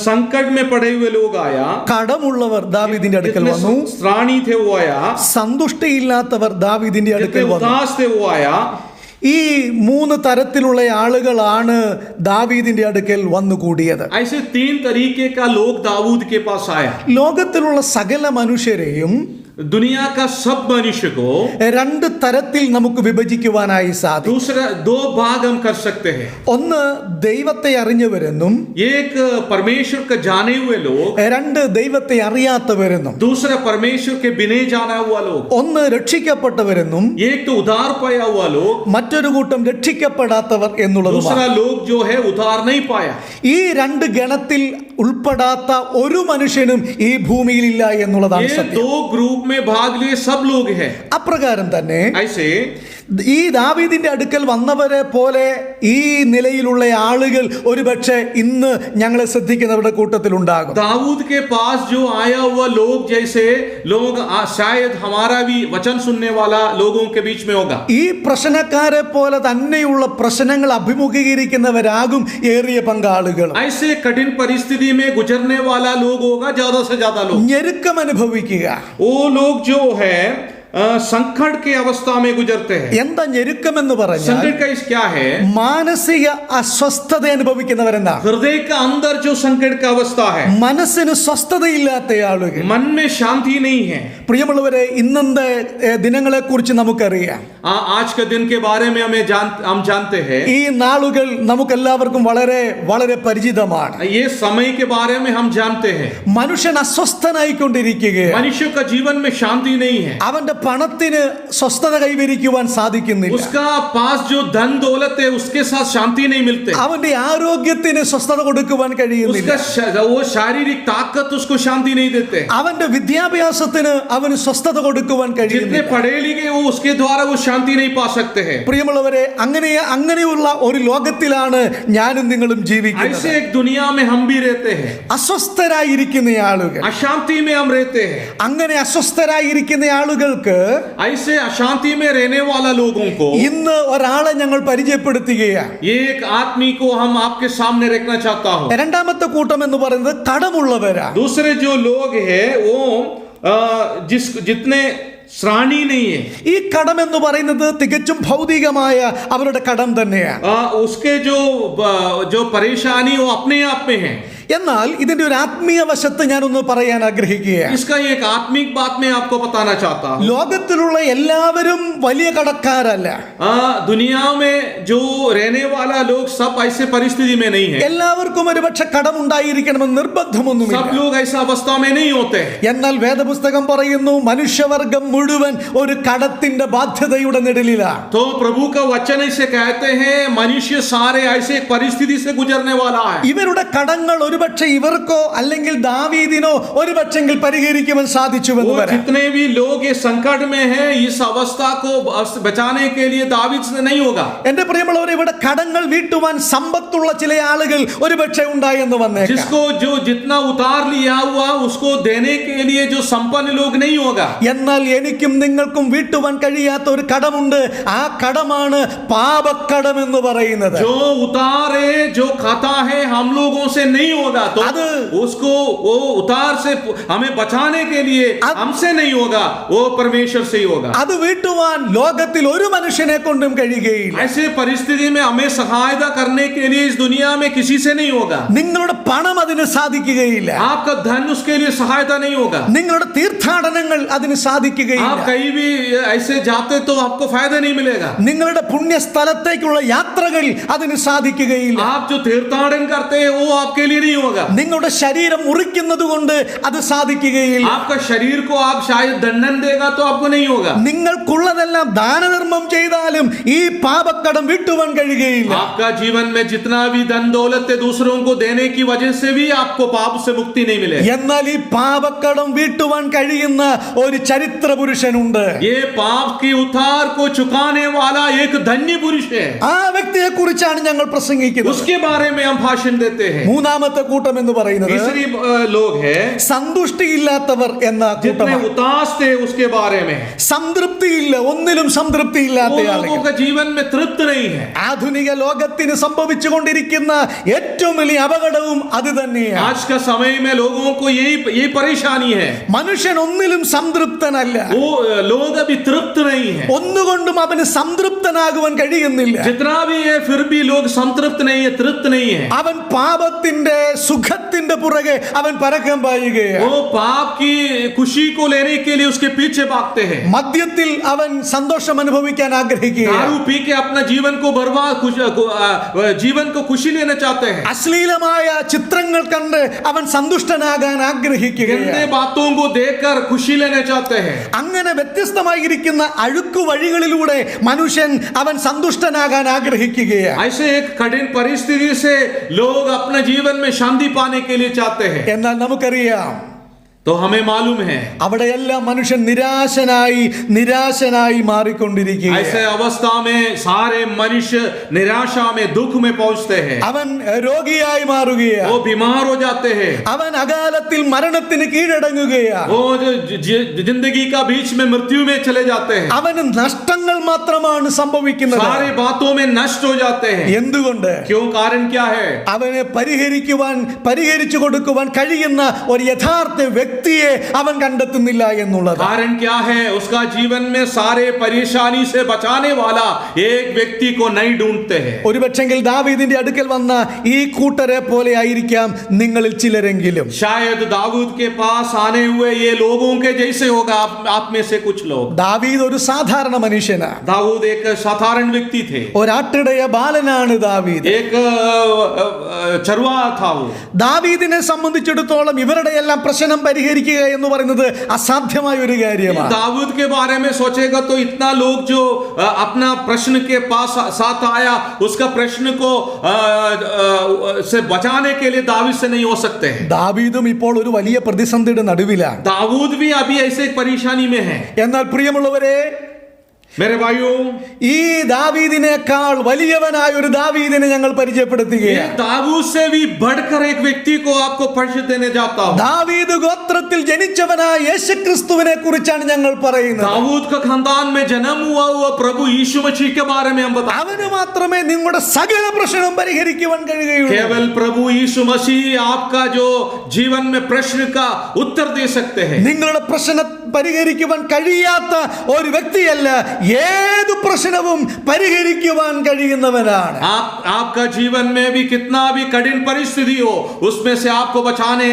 संकट में पड़े हुए लोग आया. കടമുള്ളവർ ദാവീദിന്റെ അടുക്കൽ വന്നു. श्राणी थे वो आया. സന്തുഷ്ടിയില്ലാത്തവർ ദാവീദിന്റെ അടുക്കൽ जितने വന്നു. उदास थे वो आया. ഈ 3 തരത്തിലുള്ള ആളുകളാണ് ദാവീദിന്റെ അടുക്കൽ വന്നുകൂടിയത്. ऐसे 3 तरीके का लोग दाऊद के पास आया. ലോകത്തിലുള്ള സകല മനുഷ്യരെയും दुनिया का सब मनुष्य को 2 തരത്തിൽ നമുക്ക് വിഭജിക്കുവാനായി സാധിക്കും. दूसरा 2 भाग हम कर सकते हैं. ഒന്ന് ദൈവത്തെ അറിഞ്ഞവരെന്നും एक परमेश्वर का जाने हुए लोग, 2 ദൈവത്തെ അറിയാത്തവരെന്നും. दूसरा परमेश्वर के बिना जाना हुआ लोग. ഒന്ന് രക്ഷിക്കപ്പെട്ടവരെന്നും एक तो उधार पाया हुआ लोग, മറ്റൊരു കൂട്ടം രക്ഷിക്കപ്പെടാത്തവർ എന്നുള്ളതുമാണ്. दूसरा लोग जो है उधार नहीं पाया. ഈ 2 ഗണത്തിൽ ഉൾപ്പെടാത്ത ഒരു മനുഷ്യനും ഈ ഭൂമിയിലില്ല എന്നുള്ളതാണ് ये സത്യം. 2 ग्रुप में भाग लिए सब लोग हैं. അപ്രകാരം തന്നെ ऐसे ഈ ദാവീദിന്റെ അടുക്കൽ വന്നവരെ പോലെ ഈ നിലയിലുള്ള ആളുകൾ ഒരുപക്ഷെ ഇന്ന് ഞങ്ങളെ ശ്രദ്ധിക്കുന്നവരുടെ കൂട്ടത്തിൽ ഉണ്ടാകും. दाऊद के पास जो आया हुआ लोग जैसे लोग शायद हमारा भी वचन सुनने वाला लोगों के बीच में होगा. ഈ പ്രശ്നക്കാരെ പോലെ തന്നെയുള്ള പ്രശ്നങ്ങൾ അഭിമുഖീകരിക്കുന്നവരാകും ഏറിയ പങ്കാളുകൾ. ऐसे कठिन परिस्थिति में गुजरने वाला लोग होगा ज्यादा से ज्यादा लोग. ഞെരുക്കം അനുഭവിക്കുക, वो लोग जो है संकट के अवस्था में गुजरते हैं। എന്താ ഞെരുക്കമെന്ന് പറഞ്ഞാൽ संकट का इस क्या है? മാനസിക അസ്വസ്ഥത അനുഭവിക്കുന്നവരെന്നാ. हृदय का अंदर जो संकट का अवस्था है, മനസ്സിന് സ്വസ്ഥതയില്ലാത്ത ആളുകൾ. मन में शांति नहीं है। പ്രിയമുള്ളവരെ, ഇന്നത്തെ ദിനങ്ങളെ കുറിച്ച് നമുക്കറിയാം. आज के दिन के बारे में हम जानते हैं। ഈ നാളുകൾ നമുക്കെല്ലാവർക്കും വളരെ വളരെ പരിചിതമാണ്. ये समय के बारे में हम जानते हैं। മനുഷ്യൻ അസ്വസ്ഥനായിക്കൊണ്ടിരിക്കുകയാണ്. मनुष्य का जीवन में शांति नहीं है। അവന്റെ പണത്തിന് സ്വസ്ഥത കൈവരിക്കുവാൻ സാധിക്കുന്നില്ല. उसका पास जो धन दौलत है उसके साथ शांति नहीं मिलते। അവന്റെ ആരോഗ്യത്തിന് സ്വസ്ഥത കൊടുക്കുവാൻ കഴിയുന്നില്ല. उसका वो शारीरिक ताकत उसको शांति नहीं देते। അവന്റെ വിദ്യാഭ്യാസത്തിന് അവന് സ്വസ്ഥത കൊടുക്കുവാൻ जितने കഴിയുന്നില്ല. पढ़े लिखे वो उसके द्वारा वो शांति नहीं पा सकते हैं। പ്രിയമുള്ളവരെ, അങ്ങനെയുള്ള ഒരു ലോകത്തിലാണ് ഞാനും നിങ്ങളും ജീവിക്കുന്നത്. ऐसे एक दुनिया में हम भी रहते हैं। അസ്വസ്ഥരായിരിക്കുന്ന ആളുകൾ, अशांति में हम रहते हैं। അങ്ങനെ അസ്വസ്ഥരായിരിക്കുന്ന ആളുകൾക്ക് ऐसे अशांति में रहने वाला लोगों को ഇന്ന് ഒരാളെ ഞങ്ങൾ പരിചയപ്പെടുത്തുകയാണ്. एक आदमी को हम आपके सामने रखना चाहता हूँ। രണ്ടാമത്തെ കൂട്ടം എന്ന് പറയുന്നത് കടമുള്ളവരാ. दूसरे जो लोग हैं वो जितने श्राणी नहीं है। ഈ കടം എന്ന് പറയുന്നത് തികച്ചും ഭൗതികമായ അവരുടെ കടം തന്നെയാണ്. उसके जो परेशानी वो अपने आप में है। എന്നാൽ ഇതിന്റെ ഒരു ആത്മീയ വശത്ത് ഞാനൊന്ന് പറയാൻ ആഗ്രഹിക്കുകയാണ്. इसका एक आत्मिक बात मैं आपको बताना चाहता हूँ। ലോകത്തിലുള്ള എല്ലാവരും വലിയ കടക്കാരല്ല. दुनिया में जो रहने वाला लोग सब ऐसे परिस्थिति में नहीं है। എല്ലാവർക്കും ഒരുപക്ഷെ കടമുണ്ടായിരിക്കണമെന്ന് നിർബന്ധമൊന്നുമില്ല. सब लोग ऐसा अवस्था में नहीं होते। എന്നാൽ വേദപുസ്തകം പറയുന്നു മനുഷ്യവർഗം മുഴുവൻ ഒരു കടത്തിന്റെ ബാധ്യതയുടെ നിഴലിലാണ്. तो प्रभु का वचन इसे कहते हैं मनुष्य सारे ऐसे परिस्थिति से गुजरने वाला है। ഇവരുടെ കടങ്ങൾ ഒരുപക്ഷെ ഇവർക്കോ അല്ലെങ്കിൽ ദാവീദിനോ ഒരുപക്ഷെങ്കിൽ പരിഹരിക്കുവാൻ സാധിച്ചുവെന്ന് വരാം. जितने भी लोग ये संकट में हैं इस अवस्था को बचाने के लिए दावीद से नहीं होगा। എന്റെ പ്രിയമുള്ളവരെ, ഇവിടെ കടങ്ങൾ വീട്ടുവാൻ സമ്പത്തുള്ള ചില ആളുകൾ ഒരുപക്ഷെ ഉണ്ടായെന്ന് വന്നേക്കാം. जिसको जो जितना उतार लिया हुआ उसको देने के लिए जो संपन्न लोग नहीं होगा। എന്നാൽ എനിക്കും നിങ്ങൾക്കും വീട്ടുവാൻ കഴിയാത്ത ഒരു കടമുണ്ട്. ആ കടമാണ് പാപക്കടം എന്ന് പറയുന്നത്. जो उतारे जो खाता है हम लोगों से नहीं होगा तो उसको वो उतार से हमें बचाने के लिए हमसे नहीं होगा, वो परमेश्वर से ही होगा। അത് വീട്ടുവാൻ ലോകത്തിൽ ഒരു മനുഷ്യനെ കൊണ്ടും കഴിയുകയില്ല. ऐसे परिस्थिति में हमें सहायता करने के लिए इस दुनिया में किसी से नहीं होगा। നിങ്ങളുടെ പണം അതിന് സാധിക്കുകയില്ല. आपका धन उसके लिए सहायता नहीं होगा। നിങ്ങളുടെ തീർത്ഥാടനങ്ങൾ അതിന് സാധിക്കുകയില്ല. आप कहीं भी ऐसे जाते तो आपको फायदा नहीं मिलेगा। നിങ്ങളുടെ പുണ്യ സ്ഥലത്തേക്കുള്ള യാത്രകൾ അതിന് സാധിക്കുകയില്ല. आप जो तीर्थाടन करते हैं वो आपके लिए नहीं होगा। നിങ്ങളുടെ ശരീരം മുറിക്കുന്നത് കൊണ്ട് അത് സാധിക്കുകയില്ല. आपका शरीर को आप शायद दंडन देगा तो आपको नहीं होगा। നിങ്ങൾക്കുള്ളതെല്ലാം ദാനധർമ്മം ചെയ്താലും ഈ പാപക്കടം വീട്ടുവാൻ കഴിയുകയില്ല. आपका जीवन में जितना भी धन दौलत है दूसरों को देने की वजह से भी आपको पाप से मुक्ति नहीं मिलेगी। എന്നാൽ ഈ പാപക്കടം വീട്ടുവാൻ കഴിയുന്ന ഒരു ചരിത്ര പുരുഷനുണ്ട്. ये पाप की उतार को चुकाने वाला एक धन्य पुरुष है। ആ വ്യക്തിയെ കുറിച്ചാണ് ഞങ്ങൾ പ്രസംഗിക്കുന്നത്. उसके बारे में हम भाषण देते हैं। മൂന്നാമത്തെ കൂട്ടം എന്ന് പറയുന്നത് तीसरी लोग है സന്തുഷ്ടിയില്ലാത്തവർ എന്ന जितने കൂട്ടമാണ്. उदास थे उसके बारे में। സംതൃപ്തിയില്ല, ഒന്നിലും സംതൃപ്തിയില്ലാത്ത वो लोगों ആളുകൾ. का जीवन में तृप्त नहीं है। ആധുനിക ലോകത്തിന് സംഭവിച്ചുകൊണ്ടിരിക്കുന്ന ഏറ്റവും വലിയ അപകടവും അത് തന്നെയാണ്. आज का समय में लोगों को यही परेशानी है। മനുഷ്യൻ ഒന്നിലും സംതൃപ്തനല്ല. वो लोग अभी तृप्त नहीं है। ഒന്നുകൊണ്ടും അവന് സംതൃപ്തനാകുവാൻ കഴിയുന്നില്ല. जितना भी है फिर भी लोग संतृप्त नहीं है, तृप्त नहीं है। അവൻ പാപത്തിന്റെ സുഖത്തിന്റെ പുറകെ അവൻ പരക്കം പായുകയാണ്. वो पाप की खुशी को लेने के लिए उसके पीछे भागते हैं। മദ്യത്തിൽ അവൻ സന്തോഷം അനുഭവിക്കാൻ ആഗ്രഹിക്കുകയാണ്. दारू पी के अपना जीवन को जीवन को खुशी लेना चाहते हैं। അശ്ലീലമായ ചിത്രങ്ങൾ കണ്ട് അവൻ സന്തുഷ്ടനാകാൻ ആഗ്രഹിക്കുകയാണ്. गंदे बातों को देखकर खुशी लेना चाहते हैं। അങ്ങനെ വ്യത്യസ്തമായിരിക്കുന്ന അഴുക്കു വഴികളിലൂടെ മനുഷ്യൻ അവൻ സന്തുഷ്ടനാകാൻ ആഗ്രഹിക്കുകയാണ്. ऐसे एक कठिन परिस्थिति से लोग अपने जीवन में शांति पाने के लिए चाहते हैं। എന്നാൽ നമുക്കറിയാം, तो हमें मालूम है അവിടെയെല്ലാം മനുഷ്യൻ നിരാശനായി മാറിക്കൊണ്ടിരിക്കുകയാണ്. ऐसे अवस्था में सारे मनुष्य निराशा में दुख में पहुंचते हैं। അവൻ രോഗിയായി മാറുകയാണ്. वो बीमार हो जाते हैं। അവൻ അകാലത്തിൽ മരണത്തിന് കീഴടങ്ങുകയാണ്. वो जिंदगी का बीच में मृत्यु में चले जाते हैं। അവന് നഷ്ടങ്ങൾ മാത്രമാണ് സംഭവിക്കുന്നത്. सारे बातों में नष्ट हो जाते हैं। എന്തുകൊണ്ട്? क्यों? कारण क्या है? അവനെ പരിഹരിച്ചു കൊടുക്കുവാൻ കഴിയുന്ന ഒരു യഥാർത്ഥ വ്യക്തി വ്യക്തിയെ അവൻ കണ്ടെത്തുന്നില്ല എന്നുള്ളത്. कारण क्या है? उसका जीवन में सारे परेशानी से बचाने वाला एक व्यक्ति को नहीं ढूंढते हैं. ഒരുപക്ഷെങ്കിൽ ദാവീദിന്റെ അടുക്കൽ വന്ന ഈ കൂട്ടരെ പോലെ ആയിരിക്കാം നിങ്ങളിൽ ചിലരെങ്കിലും. शायद दाऊद के पास आने हुए ये लोगों के जैसे होगा आप में से कुछ लोग. ദാവീദ് ഒരു സാധാരണ മനുഷ്യനാണ്. दाऊद एक साधारण व्यक्ति थे. ഒരാട്ടിടയ ബാലനാണ് ദാവീദ്. एक चरवा था वो. ദാവീദിനെ സംബന്ധിച്ചിടത്തോളം ഇവരുടെ എല്ലാം പ്രശ്നം പരിഹരിക്കുക എന്ന് പറയുന്നത് അസാധ്യമായ ഒരു കാര്യമാണ്. दाऊद के बारे में सोचेगा तो इतना लोग जो अपना प्रश्न के पास साथ आया उसका प्रश्न को से बचाने के लिए दाऊद से नहीं हो सकते हैं. ദാവീദും ഇപ്പോൾ ഒരു വലിയ പ്രതിസന്ധിയുടെ നടുവിലാണ്. दाऊद भी अभी ऐसे एक परेशानी में है. എന്നാൽ പ്രിയമുള്ളവരെ, मेरे भाइयों, ഈ ദാവീദിനേക്കാൾ വലിയവനായ ഒരു ദാവീദിനെ ഞങ്ങൾ പരിചയപ്പെടുത്തുകയാണ്. दाऊद से भी बढ़कर एक व्यक्ति को आपको परिचय देने जाता हूं. ദാവീദ് ഗോത്രത്തിൽ ജനിച്ചവനായ യേശുക്രിസ്തുവിനെ കുറിച്ചാണ് ഞങ്ങൾ പറയുന്നത്. दाऊद का खानदान में जन्म हुआ हुआ प्रभु यीशु मसीह के बारे में हम बताते हैं. അവന് മാത്രമേ നിങ്ങളുടെ സകല പ്രശ്നം പരിഹരിക്കുവാൻ കഴിയുകയുള്ളൂ. केवल प्रभु यीशु मसीह आपका जो जीवन में प्रश्न का उत्तर दे सकते हैं. നിങ്ങളുടെ പ്രശ്നം പരിഹരിക്കുവാൻ കഴിയാത്ത ഒരു വ്യക്തിയല്ല, ഏത് പ്രശ്നവും പരിഹരിക്കുവാൻ കഴിയുന്നവനാണ്. आपका जीवन में भी कितना भी कठिन परिस्थिति हो उसमें से आपको बचाने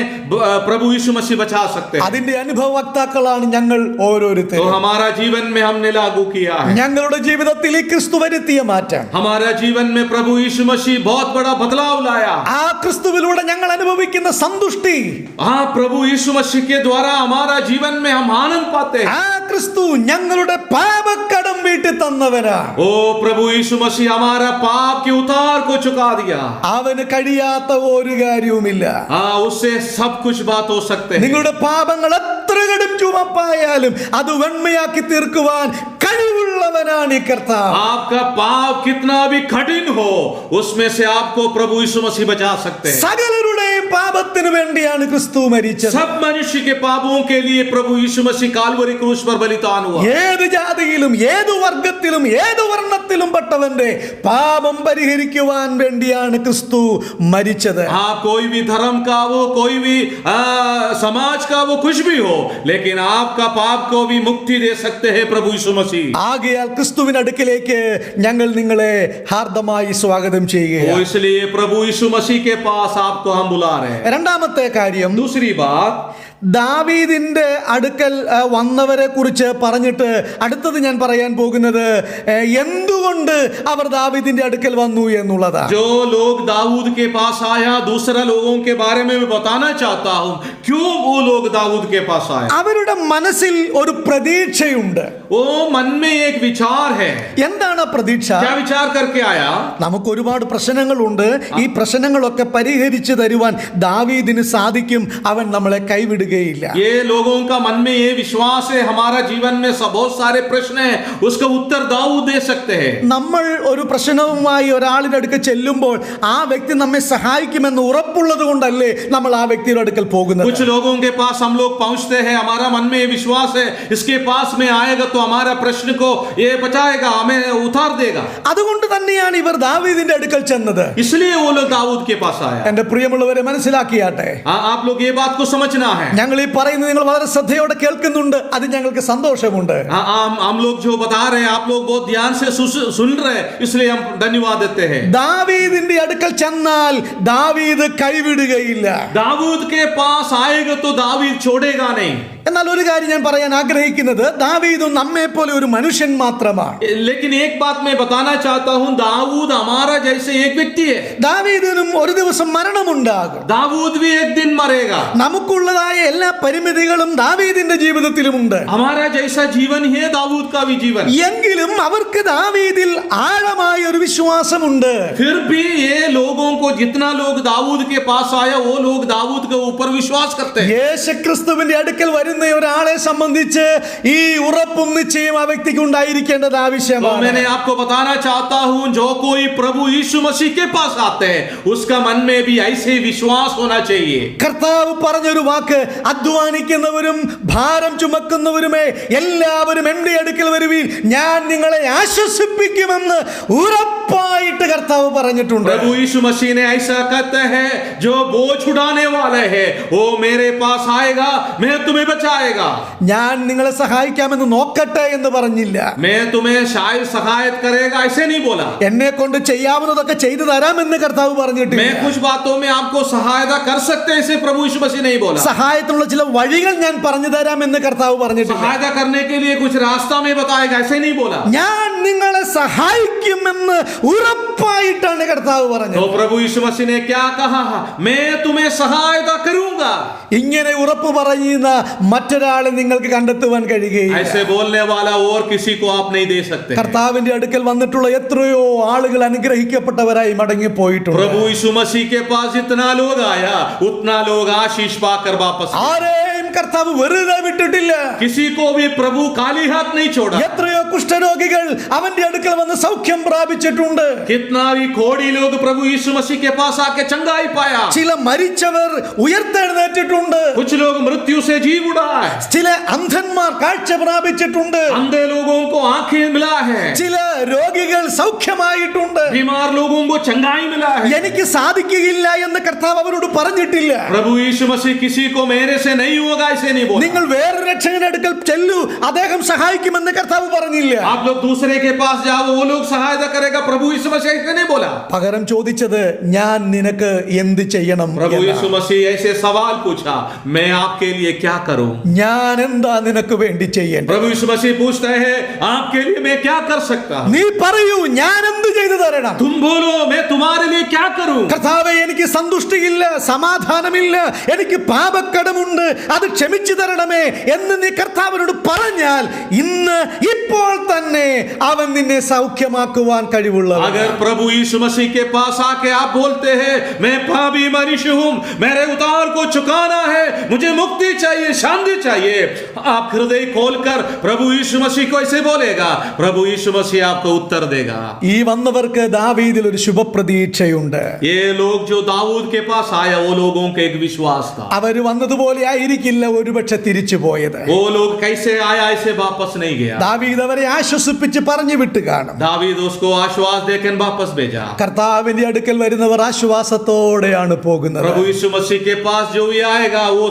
प्रभु यीशु मसीह बचा सकते हैं. അതിന്റെ അനുഭവ വക്താക്കളാണ് ഞങ്ങൾ तो ഓരോരുത്തരും. हमारा जीवन में हमने लागू किया है. ഞങ്ങളുടെ ജീവിതത്തിൽ ഈ ക്രിസ്തു വരുത്തിയ മാറ്റം, हमारा जीवन में प्रभु यीशु मसीह बहुत बड़ा बदलाव लाया. ആ ക്രിസ്തുവിലൂടെ ഞങ്ങൾ അനുഭവിക്കുന്ന സന്തുഷ്ടി, हाँ, प्रभु यीशु मसीह के द्वारा हमारा जीवन में हम आनंद पाते हैं. ആ ക്രിസ്തു ഞങ്ങളുടെ പാപക്കടം വീട്ടി തന്നവനാണ്. ओ प्रभु यीशु मसीह हमारा पाप के उतार को चुका दिया. അവന് കഴിയാത്ത ഒരു കാര്യവുമില്ല. हाँ, उससे सब कुछ बात हो सकते हैं. നിങ്ങളുടെ പാപങ്ങൾ എത്ര കടും ചുമപ്പായാലും അത് വെണ്മയാക്കി തീർക്കുവാൻ കഴിവുള്ളവനാണ് ഈ കർത്താവ്. आपका पाप कितना भी कठिन हो उसमें से आपको प्रभु यीशु मसीह बचा सकते हैं. സകലരുടെയും പാപത്തിനു വേണ്ടിയാണ് ക്രിസ്തു മരിച്ചത്. सब मनुष्य के पापों के लिए प्रभु यीशु मसीह काल्वरी क्रूस पर बलिदान हुआ. ഏത് ജാതിയിലും ഏതു വർഗത്തിലും ഏതു വർണ്ണത്തിലും പെട്ടവന്റെ പാപം പരിഹരിക്കുവാൻ വേണ്ടിയാണ് ക്രിസ്തു മരിച്ചത്. हाँ, कोई भी धर्म का वो, कोई भी समाज का वो, कुछ भी हो, लेकिन आपका पाप को भी मुक्ति दे सकते हैं प्रभु यीशु मसीह. ആകയാൽ ക്രിസ്തുവിന്റെ അടുക്കിലേക്ക് ഞങ്ങൾ നിങ്ങളെ ഹാർദമായി സ്വാഗതം वो ചെയ്യുകയാണ്. इसलिए प्रभु यीशु मसीह के पास आपको हम बुला रहे हैं. രണ്ടാമത്തെ കാര്യം, दूसरी बात, ദാവീദിന്റെ അടുക്കൽ വന്നവരെ കുറിച്ച് പറഞ്ഞിട്ട് അടുത്തത് ഞാൻ പറയാൻ പോകുന്നത് എന്തുകൊണ്ട് അവർ ദാവീദിന്റെ അടുക്കൽ വന്നു എന്നുള്ളതാണ്. जो लोग दाऊद के पास आया, दूसरा लोगों के बारे में मैं बताना चाहता हूं क्यों वो लोग दाऊद के पास आए. അവരുടെ മനസ്സിൽ ഒരു പ്രതീക്ഷയുണ്ട്. वो मन में एक विचार है. എന്താണ് ആ പ്രതീക്ഷ? क्या विचार करके आया? നമുക്ക് ഒരുപാട് പ്രശ്നങ്ങളുണ്ട്. ഈ പ്രശ്നങ്ങളൊക്കെ പരിഹരിച്ചു തരുവാൻ ദാവീദിന് സാധിക്കും. അവൻ നമ്മളെ കൈവിടുകയില്ല. ये लोगों का मन में ये विश्वास है हमारा जीवन में बहुत सारे प्रश्न हैं, उसका उत्तर दाऊद दे सकते हैं. നമ്മൾ ഒരു പ്രശ്നവുമായി ഒരാളുടെ അടുക്കൽ ചെല്ലുമ്പോൾ ആ വ്യക്തി നമ്മെ സഹായിക്കുമെന്ന് ഉറപ്പുള്ളത് കൊണ്ടല്ലേ നമ്മൾ ആ വ്യക്തിയുടെ അടുക്കൽ പോകുന്നത്. कुछ लोगों के पास हम लोग पहुंचते हैं, हमारा मन में ये विश्वास है इसके पास में आएगा तो हमारा प्रश्न को ये बचाएगा, हमें उतार देगा. അതുകൊണ്ട് തന്നെയാണ് ഇവർ ദാവീദിന്റെ അടുക്കൽ ചെന്നത്. इसलिए वो लोग दाऊद के पास आया. എന്റെ പ്രിയമുള്ളവരെ, മനസ്സിലാക്കിയാട്ടെ, आप लोग ये बात को समझना है. ഞങ്ങൾ ഈ പറയുന്നത് നിങ്ങൾ വളരെ ശ്രദ്ധയോടെ കേൾക്കുന്നുണ്ട്. അത് ഞങ്ങൾക്ക് സന്തോഷമുണ്ട്. हम लोग जो बता रहे हैं आप लोग बहुत ध्यान से सुन रहे हैं, इसलिए हम धन्यवाद देते हैं. ദാവീദിന്റെ അടുക്കൽ ചെന്നാൽ ദാവീദ് കൈവിടുകയില്ല. दाऊद के पास आएगा तो दाऊद छोड़ेगा नहीं. എന്നാൽ ഒരു കാര്യം ഞാൻ പറയാൻ ആഗ്രഹിക്കുന്നത്, ദാവീദും നമ്മെ പോലെ ഒരു മനുഷ്യൻ മാത്രമാണ്. लेकिन एक बात मैं बताना चाहता हूं, दाऊद हमारा जैसे एक व्यक्ति है. ദാവീദിനും ഒരു ദിവസം മരണമുണ്ടാകും. दाऊद भी एक दिन मरेगा. നമുക്കുള്ളതായ എല്ലാ പരിമിതികളും ദാവീദിന്റെ ജീവിതത്തിലുമുണ്ട്. हमारा जैसा जीवन ही है दाऊद का भी जीवन. എങ്കിലും അവർക്ക് ദാവീദിൽ ആഴമായ ഒരു വിശ്വാസമുണ്ട്. फिर भी ये लोगों को, जितना लोग दाऊद के पास आया वो लोग दाऊद के ऊपर विश्वास करते हैं. യേശുക്രിസ്തുവിന്റെ അടുക്കൽ വരുന്ന വരുന്ന ഒരാളെ സംബന്ധിച്ച് ഈ ഉറപ്പും നിശ്ചയം ആ വ്യക്തിക്ക് ഉണ്ടായിരിക്കേണ്ടത് तो ആവശ്യമാണ്. मैंने आपको बताना चाहता हूं, जो कोई प्रभु यीशु मसीह के पास आते हैं उसका मन में भी ऐसे ही विश्वास होना चाहिए. കർത്താവ് പറഞ്ഞൊരു വാക്ക്, അധ്വാനിക്കുന്നവരും ഭാരം ചുമക്കുന്നവരുമേ എല്ലാവരും എന്റെ അടുക്കൽ വരുവീൻ, ഞാൻ നിങ്ങളെ ആശ്വസിപ്പിക്കുമെന്ന് ഉറപ്പായിട്ട് കർത്താവ് പറഞ്ഞിട്ടുണ്ട്. प्रभु यीशु मसीह ने ऐसा कहते हैं, जो बोझ उठाने वाले हैं वो मेरे पास आएगा, मैं तुम्हें बचाएगा. ഞാൻ നിങ്ങളെ സഹായിക്കാമെന്ന് നോക്കട്ടെ എന്ന് പറഞ്ഞില്ല. मैं तुम्हें शायद सहायता करेगा ऐसे नहीं बोला. എന്നെ കൊണ്ട് ചെയ്യാവുന്നതൊക്കെ ചെയ്തു തരാമെന്ന് കർത്താവ് പറഞ്ഞിട്ടില്ല. मैं कुछ बातों में आपको सहायता कर सकते हैं ऐसे प्रभु यीशु मसीह नहीं बोला. സഹായത്തിനുള്ള ചില വഴികൾ ഞാൻ പറഞ്ഞു തരാമെന്ന് കർത്താവ് പറഞ്ഞിട്ടില്ല. सहायता करने के लिए कुछ रास्ता में बताएगा ऐसे नहीं बोला. ഞാൻ നിങ്ങളെ സഹായിക്കുമെന്ന് ഉറപ്പായിട്ടാണ് കർത്താവ് പറഞ്ഞത്. तो प्रभु यीशु मसीह ने क्या कहा, मैं तुम्हें सहायता करूंगा. ഇങ്ങനെ ഉറപ്പ് പറയുന്ന മറ്റൊരാളെ നിങ്ങൾക്ക് കണ്ടെത്തുവാൻ കഴിയുകയില്ല. ऐसे बोलने वाला और किसी को आप नहीं दे सकते. കർത്താവിന്റെ അടുക്കൽ വന്നിട്ടുള്ള എത്രയോ ആളുകൾ അനുഗ്രഹിക്കപ്പെട്ടവരായി മടങ്ങി പോയിട്ടുണ്ട്. प्रभु यीशु मसीह के पास जितना लोग आया उतना लोग आशीष पाकर वापस गए. ആരെയും കർത്താവ് വെറുതെ വിട്ടിട്ടില്ല. किसी को भी प्रभु खाली हाथ नहीं छोड़ा. എത്രയോ കുഷ്ഠരോഗികൾ അവന്റെ അടുക്കൽ വന്ന് സൗഖ്യം പ്രാപിച്ചിട്ടുണ്ട്. कितना भी खोड़ी लोग प्रभु यीशु मसीह के पास आके चंगाई पाया. ചില മരിച്ചവർ ഉയർത്തെഴുന്നേറ്റിട്ടുണ്ട്. कुछ लोग मृत्यु से जी उड़ा है. ചില അന്ധന്മാർ കാഴ്ച പ്രാപിച്ചിട്ടുണ്ട്. अंधे लोगों को आंखें मिला है. ചില രോഗികൾ സൗഖ്യമായിട്ടുണ്ട്. बीमार लोगों को चंगाई मिला है. എനിക്ക് സാധിക്കുകയില്ല എന്ന് കർത്താവ് അവരോട് പറഞ്ഞിട്ടില്ല. प्रभु यीशु मसीह किसी को मेरे से नहीं होगा ऐसे नहीं बोला. നിങ്ങൾ വേറൊരു രക്ഷകന്റെ അടുക്കൽ ചെല്ലു, അദ്ദേഹം സഹായിക്കുമെന്ന് കർത്താവ് പറഞ്ഞില്ല. आप लोग दूसरे के पास जाओ, वो लोग सहायता करेगा. प्रभु यीशु मसीह ऐसे नहीं बोला. പകരം ചോദിച്ചത്, ഞാൻ നിനക്ക് എന്ത് ചെയ്യണം प्रभु എന്നാണ്. यीशु मसीह ऐसे सवाल पूछा, मैं आपके लिए क्या करूं. ഞാൻ എന്താ നിനക്ക് വേണ്ടി ചെയ്യേണ്ടത്? प्रभु यीशु मसीह पूछते हैं, आपके लिए मैं क्या कर सकता हूं. നീ പറയൂ, ഞാൻ എന്ത് ചെയ്തു തരണം? तुम बोलो, मैं तुम्हारे लिए क्या करूं. കർത്താവേ, എനിക്ക് സന്തുഷ്ടിയില്ല, സമാധാനമില്ല, എനിക്ക് പാപക്കടമുണ്ട്, അത് ക്ഷമിച്ചു തരണമേ എന്ന് നീ കർത്താവിനോട് പറഞ്ഞാൽ ഇന്ന് ഇപ്പോൾ തന്നെ അവൻ നിന്നെ സൗഖ്യമാക്കുവാൻ കഴിവുള്ളവൻ. अगर प्रभु यीशु मसीह के पास आके आप बोलते हैं, मैं पापी मनुष्य हूं, मेरे उतार को चुकाना है, मुझे मुक्ति चाहिए, शांति चाहिए, आप हृदय खोलकर प्रभु यीशु मसीह को ऐसे बोलेगा, प्रभु यीशु मसीह आपको उत्तर देगा. ഈ വന്നവർക്ക് ദാവീദിൽ ഒരു ശുഭപ്രതീക്ഷയുണ്ട്. ये लोग जो दाऊद के पास आया वो लोगों का एक विश्वास था. അവര് വന്നതുപോലെ ആയിരിക്കില്ല ഒരുപക്ഷെ തിരിച്ചു പോയത്. वो लोग कैसे आया ऐसे वापस नहीं गया. ദാവീദ് അവരെ ആശ്വസിപ്പിച്ച് പറഞ്ഞു വിട്ട് കാണും. दावीद उसको आश्वास देकर वापस भेजा. കർത്താവിന്റെ അടുക്കൽ വരുന്നവർ ആശ്വാസത്തോടെയാണ് പോകുന്നത്. प्रभु यीशु मसीह के पास जो भी आएगा वो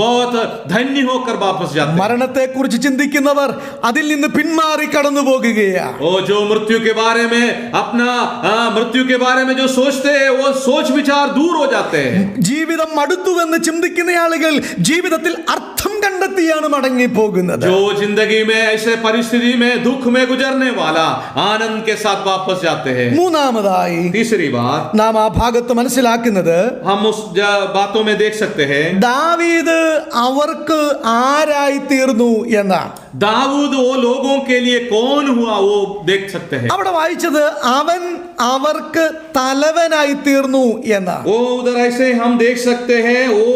बहुत धन्य होकर वापस जाते हैं. മരണത്തെ കുറിച്ച് ചിന്തിക്കുന്നവർ അതിൽ നിന്ന് പിന്മാറി കടന്നു പോകുകയാണ്. वो जो मृत्यु के बारे में मृत्यु के बारे में जो सोचते हैं वो सोच विचार दूर हो जाते हैं. ജീവിതം മടുത്തുവെന്ന് ചിന്തിക്കുന്ന ആളുകൾ ജീവിതത്തിൽ അർത്ഥം കണ്ടെത്തിയാണ് മടങ്ങി പോകുന്നത്. जो जिंदगी में ऐसे परिस्थिति में दुख में गुजरने वाला आनंद के साथ वापस जाते हैं. മൂന്നാമതായി तीसरी बात നാം ആ ഭാഗത്ത് മനസ്സിലാക്കുന്നത്, हम उस बातों में देख सकते हैं ദാവീദ് അവർക്ക് ആരായി തീർന്നു എന്നാണ്. दाऊद वो लोगों के लिए कौन हुआ वो देख सकते हैं. അവിടെ വായിച്ചത് അവൻ അവർക്ക് തലവനായി തീർന്നു എന്നാണ്. वो उधर ऐसे हम देख सकते हैं वो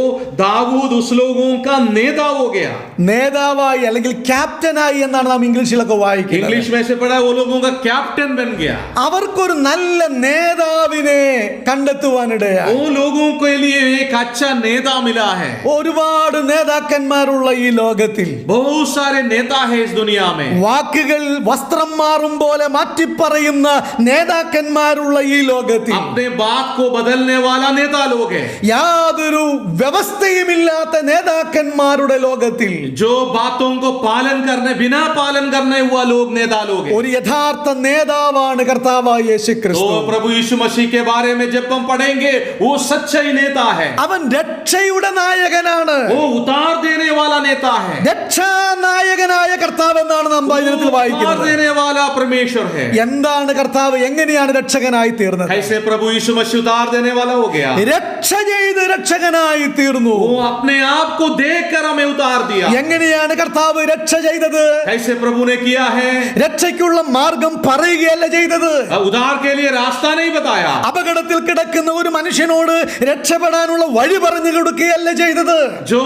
दाऊद उस लोगों का नेता हो गया. നേതാവായി അല്ലെങ്കിൽ ക്യാപ്റ്റനായി എന്നാണ് നാം ഇംഗ്ലീഷിലൊക്കെ വായിക്കുന്നത്. इंग्लिश में से पढ़ा वो लोगों का कैप्टन बन गया. അവർക്കൊരു നല്ല നേതാവിനെ കണ്ടെത്തുവാനിടയായി. वो लोगों के लिए एक अच्छा नेता मिला है. ഒരുപാട് നേതാക്കന്മാരുള്ള ഈ ലോകത്തിൽ बहुत सारे नेता है इस दुनिया में. വാക്കുകൾ വസ്ത്രം മാറും പോലെ മാറ്റിപ്പറയുന്ന നേതാക്കന്മാരുള്ള ഈ ലോകത്തിൽ अपने बात को बदलने वाला नेता लोग है. യാതൊരു വ്യവസ്ഥയുമില്ലാത്ത നേതാക്കന്മാരുടെ ലോകത്തിൽ जो बातों को बिना पालन करने हुआ लोग नेता लोग है. ഒരു യഥാർത്ഥ നേതാവാണ് കർത്താവായ യേശുക്രിസ്തു. तो प्रभु यीशु मसीह के बारे में जब हम पढ़ेंगे वो सच्चा ही नेता है. അവൻ രക്ഷയുടെ നായകനാണ്. वो उतार देने वाला नेता है. രക്ഷാനായകൻ രക്ഷകനായ കർത്താവ് എന്നാണ് നാം വചനത്തിൽ उद्धार വായിക്കുന്നത്. देने वाला परमेश्वर है। എന്താണ് കർത്താവ് എങ്ങനെയാണ് രക്ഷകനായി തീർന്നത്? कैसे प्रभु यीशु मसीह उद्धार देने वाला हो गया? രക്ഷ ചെയ്ത് രക്ഷകനായി തീർന്നു. वो अपने आप को देखकर हमें उद्धार दिया। എങ്ങനെയാണ് കർത്താവ് രക്ഷ ചെയ്തത്? कैसे प्रभु ने किया है? രക്ഷയ്ക്കുള്ള മാർഗം പറയുകയല്ല ചെയ്തത്. उद्धार के लिए रास्ता नहीं बताया। അപകടത്തിൽ കിടക്കുന്ന ഒരു മനുഷ്യനോട് രക്ഷപ്പെടാനുള്ള വഴി പറഞ്ഞു കൊടുക്കുകയല്ല ചെയ്തത്. जो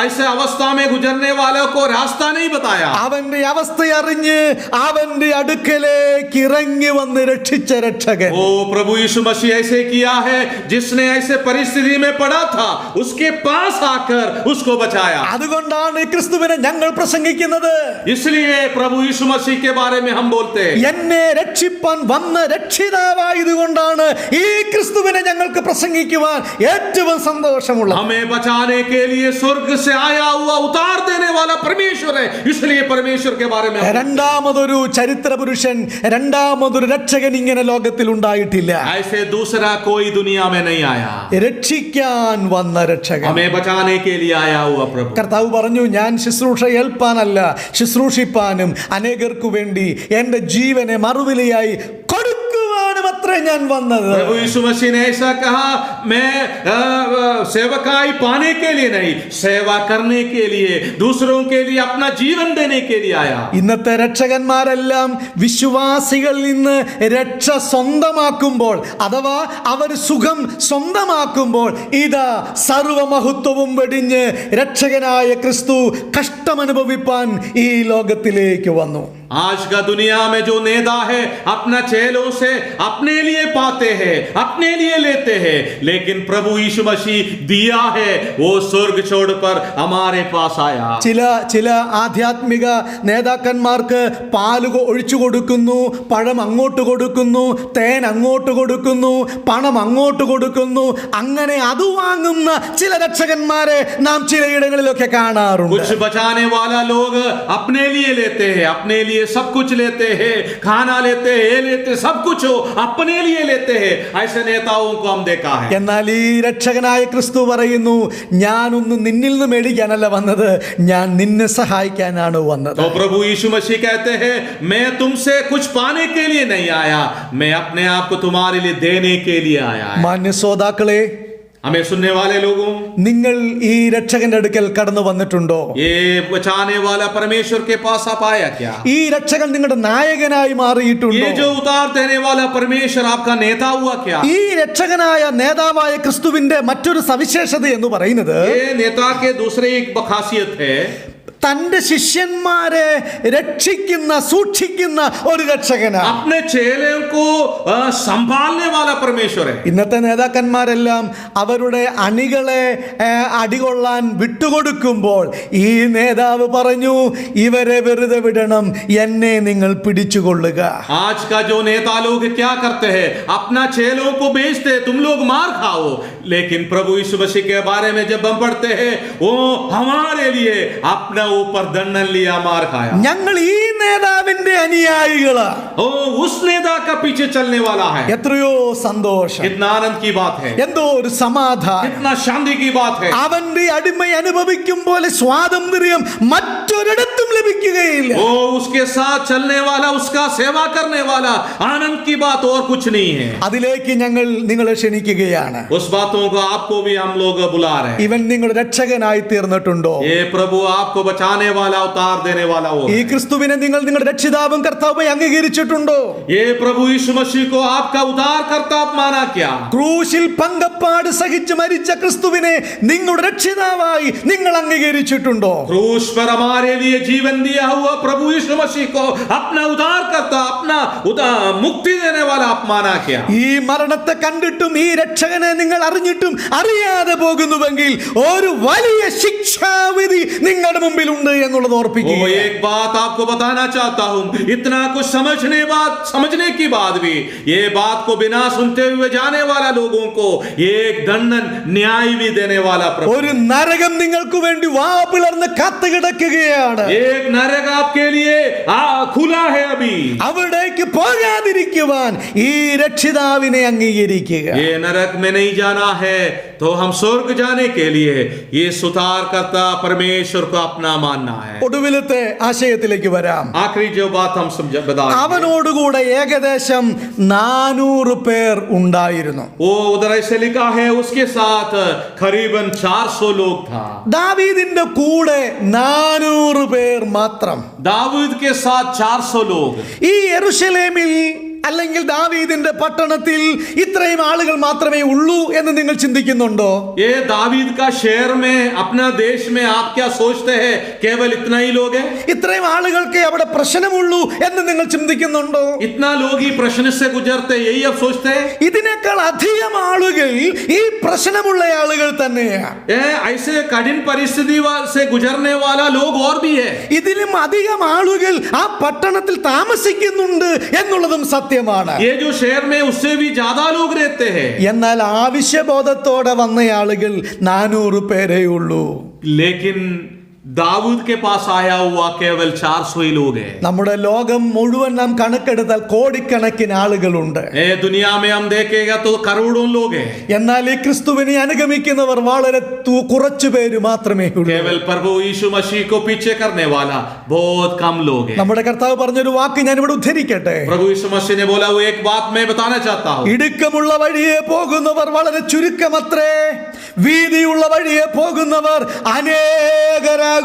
ऐसे अवस्था में गुजरने वालों को रास्ता नहीं बताया। അവന്റെ അവസ്ഥ അറിഞ്ഞ് അവന്റെ അടുക്കലേക്ക് ഇറങ്ങി വന്ന് രക്ഷിച്ച രക്ഷകൻ. ओ प्रभु यीशु मसीह ऐसे किया है, जिसने ऐसे परिस्थिति में पड़ा था उसके पास आकर उसको बचाया। അതുകൊണ്ടാണ് ക്രിസ്തുവിനെ ഞങ്ങൾ പ്രസംഗിക്കുന്നത്. इसलिए प्रभु यीशु मसीह के बारे में हम बोलते हैं। എന്നെ രക്ഷിപ്പാൻ വന്ന രക്ഷിതാവായതുകൊണ്ടാണ് ഈ ക്രിസ്തുവിനെ ഞങ്ങൾക്ക് പ്രസംഗിക്കുവാൻ ഏറ്റവും സന്തോഷമുള്ളത്. हमें बचाने के लिए स्वर्ग से आया हुआ उतार देने वाला परमेश्वर है, इसलिए परमेश्वर के बारे में। രണ്ടാമതൊരു ചരിത്ര പുരുഷൻ, രണ്ടാമതൊരു രക്ഷകൻ ഇങ്ങനെ ലോകത്തിൽ ഉണ്ടായിട്ടില്ല. ऐसे दूसरा कोई दुनिया में नहीं आया। രക്ഷിക്കാൻ വന്ന രക്ഷകൻ, हमें बचाने के लिए आया हुआ प्रभु। കർത്താവ് പറഞ്ഞു, ഞാൻ ശുശ്രൂഷ ഏൽപ്പാനല്ല ശുശ്രൂഷിപ്പാനും അനേകർക്കു വേണ്ടി എന്റെ ജീവനെ മറുവിലയായി കൊടുക്കുവാനും അത്രേ ഞാൻ വന്നത്. प्रभु यीशु मसीह ने ऐसा कहा, मैं सेवकाई पाने के लिए नहीं, सेवा करने के लिए, दूसरों के लिए अपना जीवन देने के लिए आया। ഇന്നത്തെ രക്ഷകന്മാരെല്ലാം വിശ്വാസികളിൽ നിന്ന് രക്ഷ സ്വന്തമാക്കുമ്പോൾ, അഥവാ അവർ സുഖം സ്വന്തമാക്കുമ്പോൾ, ഇതാ സർവമഹത്വവും വെടിഞ്ഞ് രക്ഷകനായ ക്രിസ്തു കഷ്ടമനുഭവിപ്പാൻ ഈ ലോകത്തിലേക്ക് വന്നു. आज का दुनिया में जो नेता है अपना चेलों से अपने लिए पाते हैं, अपने लिए लेते हैं, लेकिन प्रभु यीशु मसीह दिया है, वो स्वर्ग छोड़कर हमारे पास आया। ചില ആധ്യാത്മിക നേതാക്കന്മാർക്ക് പാല് ഒഴിച്ചു കൊടുക്കുന്നു, പഴം അങ്ങോട്ട് കൊടുക്കുന്നു, തേൻ അങ്ങോട്ട് കൊടുക്കുന്നു, പണം അങ്ങോട്ട് കൊടുക്കുന്നു. അങ്ങനെ അത് വാങ്ങുന്ന ചില രക്ഷകന്മാരെ നാം ചിലയിടങ്ങളിലൊക്കെ കാണാറുണ്ട്. कुछ बचाने वाला लोग अपने लिए लेते हैं, अपने लिए सब कुछ लेते हैं, खाना लेते हैं, ये लेते, सब कुछ हो अपने लिए लेते हैं। ऐसे नेताओं को हम देखा है। എന്നാൽ ഈ രക്ഷകനായ ക്രിസ്തു പറയുന്നു, ഞാനൊന്നും നിന്നിൽ നിന്ന് മേടിക്കാനല്ല വന്നത്, ഞാൻ നിന്നെ സഹായിക്കാനാണ് വന്നത്. तो प्रभु यीशु मसीह कहते हैं, मैं तुमसे कुछ पाने के लिए नहीं आया, मैं अपने आप को तुम्हारे लिए देने के लिए आया। മാന്യ ശ്രോതാക്കളെ, हमें सुनने वाले लोगों, നിങ്ങൾ ഈ രക്ഷകന്റെ അടുക്കൽ കടന്നു വന്നിട്ടുണ്ടോ? ये बचाने वाला परमेश्वर के पास आप आया क्या? ഈ രക്ഷകൻ നിങ്ങളുടെ നായകനായി മാറിയിട്ടുണ്ടോ? ये जो उतार देने वाला परमेश्वर आपका नेता हुआ क्या? ഈ രക്ഷകനായ നേതാവായ ക്രിസ്തുവിന്റെ മറ്റൊരു സവിശേഷത എന്ന് പറയുന്നത്, ये नेता के दूसरे एक खासियत है, തന്റെ ശിഷ്യന്മാരെ രക്ഷിക്കുന്ന, സൂക്ഷിക്കുന്ന ഒരു രക്ഷകനാണ്. अपने चेलों को संभालने वाला परमेश्वर है। ഇന്നത്തെ നേതാക്കന്മാരെല്ലാം അവരുടെ അണികളെ അടികൊള്ളാൻ വിട്ടുകൊടുക്കുമ്പോൾ ഈ നേതാവ് പറഞ്ഞു, ഇവരെ വെറുതെ വിടണം, എന്നെ നിങ്ങൾ പിടിച്ചുകൊള്ളുക. आज का जो नेता लोग क्या करते हैं, अपना चेलों को बेचते, तुम लोग मार खाओ, लेकिन प्रभु यीशु मसीह के बारे में जब हम पढ़ते हैं, वो हमारे लिए अपना ऊपर दंडन लिया, मार खाया। ഞങ്ങൾ ഈ നേതാവിന്റെ അനുയായികളാ. ओ उस नेता का पीछे चलने वाला है। എത്രയോ സന്തോഷം, कितना आनंद की बात है, എന്തോ ഒരു സമാധാനം. कितना शांति की बात है। അവന്റെ അടിമ അനുഭവിക്കും പോലെ സ്വാതന്ത്ര്യം മറ്റൊരിടത്തും ലഭിക്കുകയില്ല. वो उसके साथ चलने वाला, उसका सेवा करने वाला, आनंद की बात और कुछ नहीं है। അതിലേക്ക് ഞങ്ങൾ നിങ്ങളെ ക്ഷണിക്കുകയാണ്. उस बातों को आपको भी हम लोग बुला रहे हैं। ഇവൻ നിങ്ങൾ രക്ഷകനായി തീർന്നിട്ടുണ്ടോ? ये प्रभु आपको बचाने वाला, उतार देने वाला वो ഈ है। ക്രിസ്തുവിനെ നിങ്ങൾ നിങ്ങളുടെ രക്ഷിതാവും കർത്താവുമായി അംഗീകരിച്ചിട്ടുണ്ടോ? ये प्रभु यीशु मसीह को आपका उद्धार करता माना क्या? ക്രൂശിൽ പങ്കപ്പാട് സഹിച്ച് മരിച്ച ക്രിസ്തുവിനെ നിങ്ങളുടെ രക്ഷിതാവായി നിങ്ങൾ അംഗീകരിച്ചിട്ടുണ്ടോ? क्रूस पर हमारे लिए जीवन दिया हुआ प्रभु यीशु मसीह को अपना उद्धार करता, अपना मुक्ति देने वाला आप माना क्या? ഈ മരണത്തെ കണ്ടിട്ടും ഈ രക്ഷകനെ നിങ്ങൾ അറിഞ്ഞിട്ടും അറിയാതെ പോകുന്നുവെങ്കിൽ ഒരു വലിയ ശിക്ഷാവിധി നിങ്ങളുടെ മുമ്പിലുണ്ട് എന്നുള്ളത് ഓർപ്പിക്കുക. एक बात आपको बताना चाहता हूं, इतना कुछ समझने की बाद भी ये बात को बिना सुनते हुए जाने वाला लोगों को एक दंडन न्याय भी देने वाला प्रभु। ഒരു നരകം നിങ്ങൾക്ക് വേണ്ടി വാ പിളർന്ന് കാത്തുകിടക്കുകയാണ്. एक नरक आपके लिए खुला है अभी। അവിടേക്ക് പോകാതിരിക്കുവാൻ ഈ രക്ഷിതാവിനെ അംഗീകരിക്കുക. ये नरक में नहीं जाना है, तो हम स्वर्ग जाने के लिए ये सुधार करता परमेश्वर को अपना मानना है। ഒടുവിലത്തെ ആശയത്തിലേക്ക് വരാം. आखिरी जो बात हम बता, അവനോടുകൂടെ ഏകദേശം 400 പേർ ഉണ്ടായിരുന്നു. वो उधर ऐसे लिखा है उसके साथ करीबन 400 लोग था. ദാവീദിന്റെ കൂടെ 400 പേർ മാത്രം. दाऊद के साथ 400 लोग. ഈ യെരൂശലേമിൽ അല്ലെങ്കിൽ ദാവീദിന്റെ പട്ടണത്തിൽ ഇത്രയും ആളുകൾ മാത്രമേ ഉള്ളൂ എന്ന് നിങ്ങൾ ചിന്തിക്കുന്നുണ്ടോ? ये दावीद का शहर में अपना देश में आप क्या सोचते हैं केवल इतना ही लोग हैं? ഇത്രയും ആളുകൾക്ക് അവിടെ പ്രശ്നമുള്ളൂ എന്ന് നിങ്ങൾ ചിന്തിക്കുന്നുണ്ടോ? इतना लोग ही प्रश्न से गुजरते यही अब सोचते हैं? ഇതിനേക്കാൾ അധികം ആളുകൾ ഈ പ്രശ്നമുള്ള ആളുകൾ തന്നെയാണ്. ऐसे कठिन परिस्थिति से गुजरने वाला लोग और भी है. ഇതിലും അധികം ആളുകൾ ആ പട്ടണത്തിൽ താമസിക്കുന്നുണ്ട് എന്നുള്ളതും സത്യമാണ്. ये जो शहर में उससे भी ज्यादा लोग रहते हैं. എന്നാൽ ആവശ്യബോധത്തോടെ വന്ന ആളുകൾ 400 പേരേ ഉള്ളൂ. लेकिन दाऊद के पास आया हुआ केवल 400 ही लोग हैं. നമ്മുടെ ലോകം മുഴുവൻ നാം കണക്കെടുത്താൽ കോടിക്കണക്കിന് ആളുകളുണ്ട്. दुनिया में हम देखेगा तो करोड़ों लोग हैं. എന്നാൽ ഈ ക്രിസ്തുവിനെ അനുഗമിക്കുന്നവർ വളരെ കുറച്ചു പേര് മാത്രമേ ഉള്ളൂ. केवल प्रभु यीशु मसीह को पीछे करने वाला बहुत कम लोग हैं. നമ്മുടെ കർത്താവ് പറഞ്ഞൊരു വാക്ക് ഞാൻ ഇവിടെ ഉദ്ധരിക്കട്ടെ. प्रभु यीशु मसीह ने बोला वो एक बात मैं बताना चाहता हूँ. ഇടുക്കമുള്ള വഴിയെ പോകുന്നവർ വളരെ ചുരുക്കമത്രേ, വീതിയുള്ള വഴിയെ പോകുന്നവർ അനേകരാകുന്നു.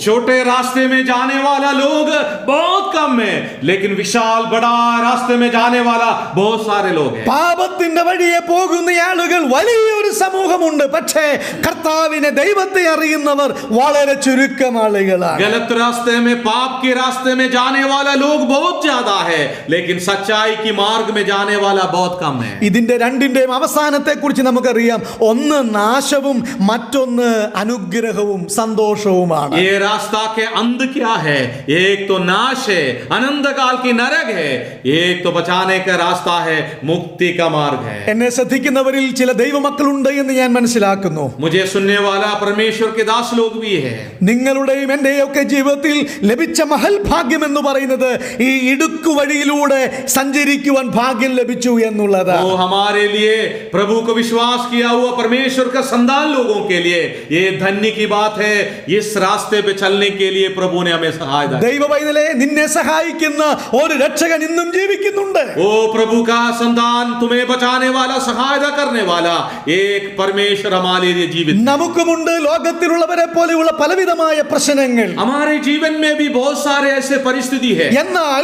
छोटे रास्ते में जाने वाला लोग बहुत कम है, लेकिन विशाल बड़ा रास्ते में जाने वाला बहुत सारे लोग हैं. പാപത്തിന്റെ വഴിയെ പോകുന്ന ആളുകൾ വലിയൊരു സമൂഹമുണ്ട്. പക്ഷേ കർത്താവിനെ ദൈവത്തെ അറിയുന്നവർ വളരെ ചുരുക്കം ആളുകളാണ്. गलत रास्ते में पाप के रास्ते में जाने वाला लोग बहुत ज्यादा है, लेकिन सच्चाई की मार्ग में जाने वाला बहुत कम है. ഇതിന്റെ രണ്ടിന്റെയും അവസാനത്തെ കുറിച്ച് നമുക്കറിയാം. ഒന്ന് നാശവും മറ്റൊന്ന് അനുഗ്രഹവും സന്തോഷവുമാണ്. ये रास्ता के अंत क्या है? एक तो नाश है, अनंत काल की नरक है. एक तो बचाने का रास्ता है, मुक्ति का मार्ग है. എന്നെ ശ്രദ്ധിക്കുന്നവരിൽ ചില ദൈവമക്കളുണ്ട് എന്ന് ഞാൻ മനസ്സിലാക്കുന്നു. मुझे सुनने वाला परमेश्वर के दास लोग भी है. നിങ്ങളുടെയും എന്റെയും ഒക്കെ ജീവിതത്തിൽ ലഭിച്ച മഹൽ ഭാഗ്യം എന്ന് പറയുന്നത് ഈ ഇടുക്കു വഴിയിലൂടെ സഞ്ചരിക്കുവാൻ ഭാഗ്യം ലഭിച്ചു എന്നുള്ളത്. वो हमारे लिए प्रभु को विश्वास किया हुआ परमेश्वर का संतान लोगों के लिए ये धन्य की बात है. इस रास्ते पे चलने के लिए प्रभु ने हमें सहायता. ദൈവവൈതലേ, നിന്നെ സഹായിക്കുന്ന ഒരു രക്ഷകൻ ഇന്നും ജീവിക്കുന്നുണ്ട്. ओ प्रभु का संतान, तुम्हें बचाने वाला, सहायता करने वाला एक परमेश्वर हमारे लिए जीवित. നമുക്കുമുണ്ട് ലോകത്തിലുള്ളവരെ പോലെയുള്ള പലവിധമായ പ്രശ്നങ്ങൾ. हमारे जीवन में भी बहुत सारे ऐसे परिस्थिति है. എന്നാൽ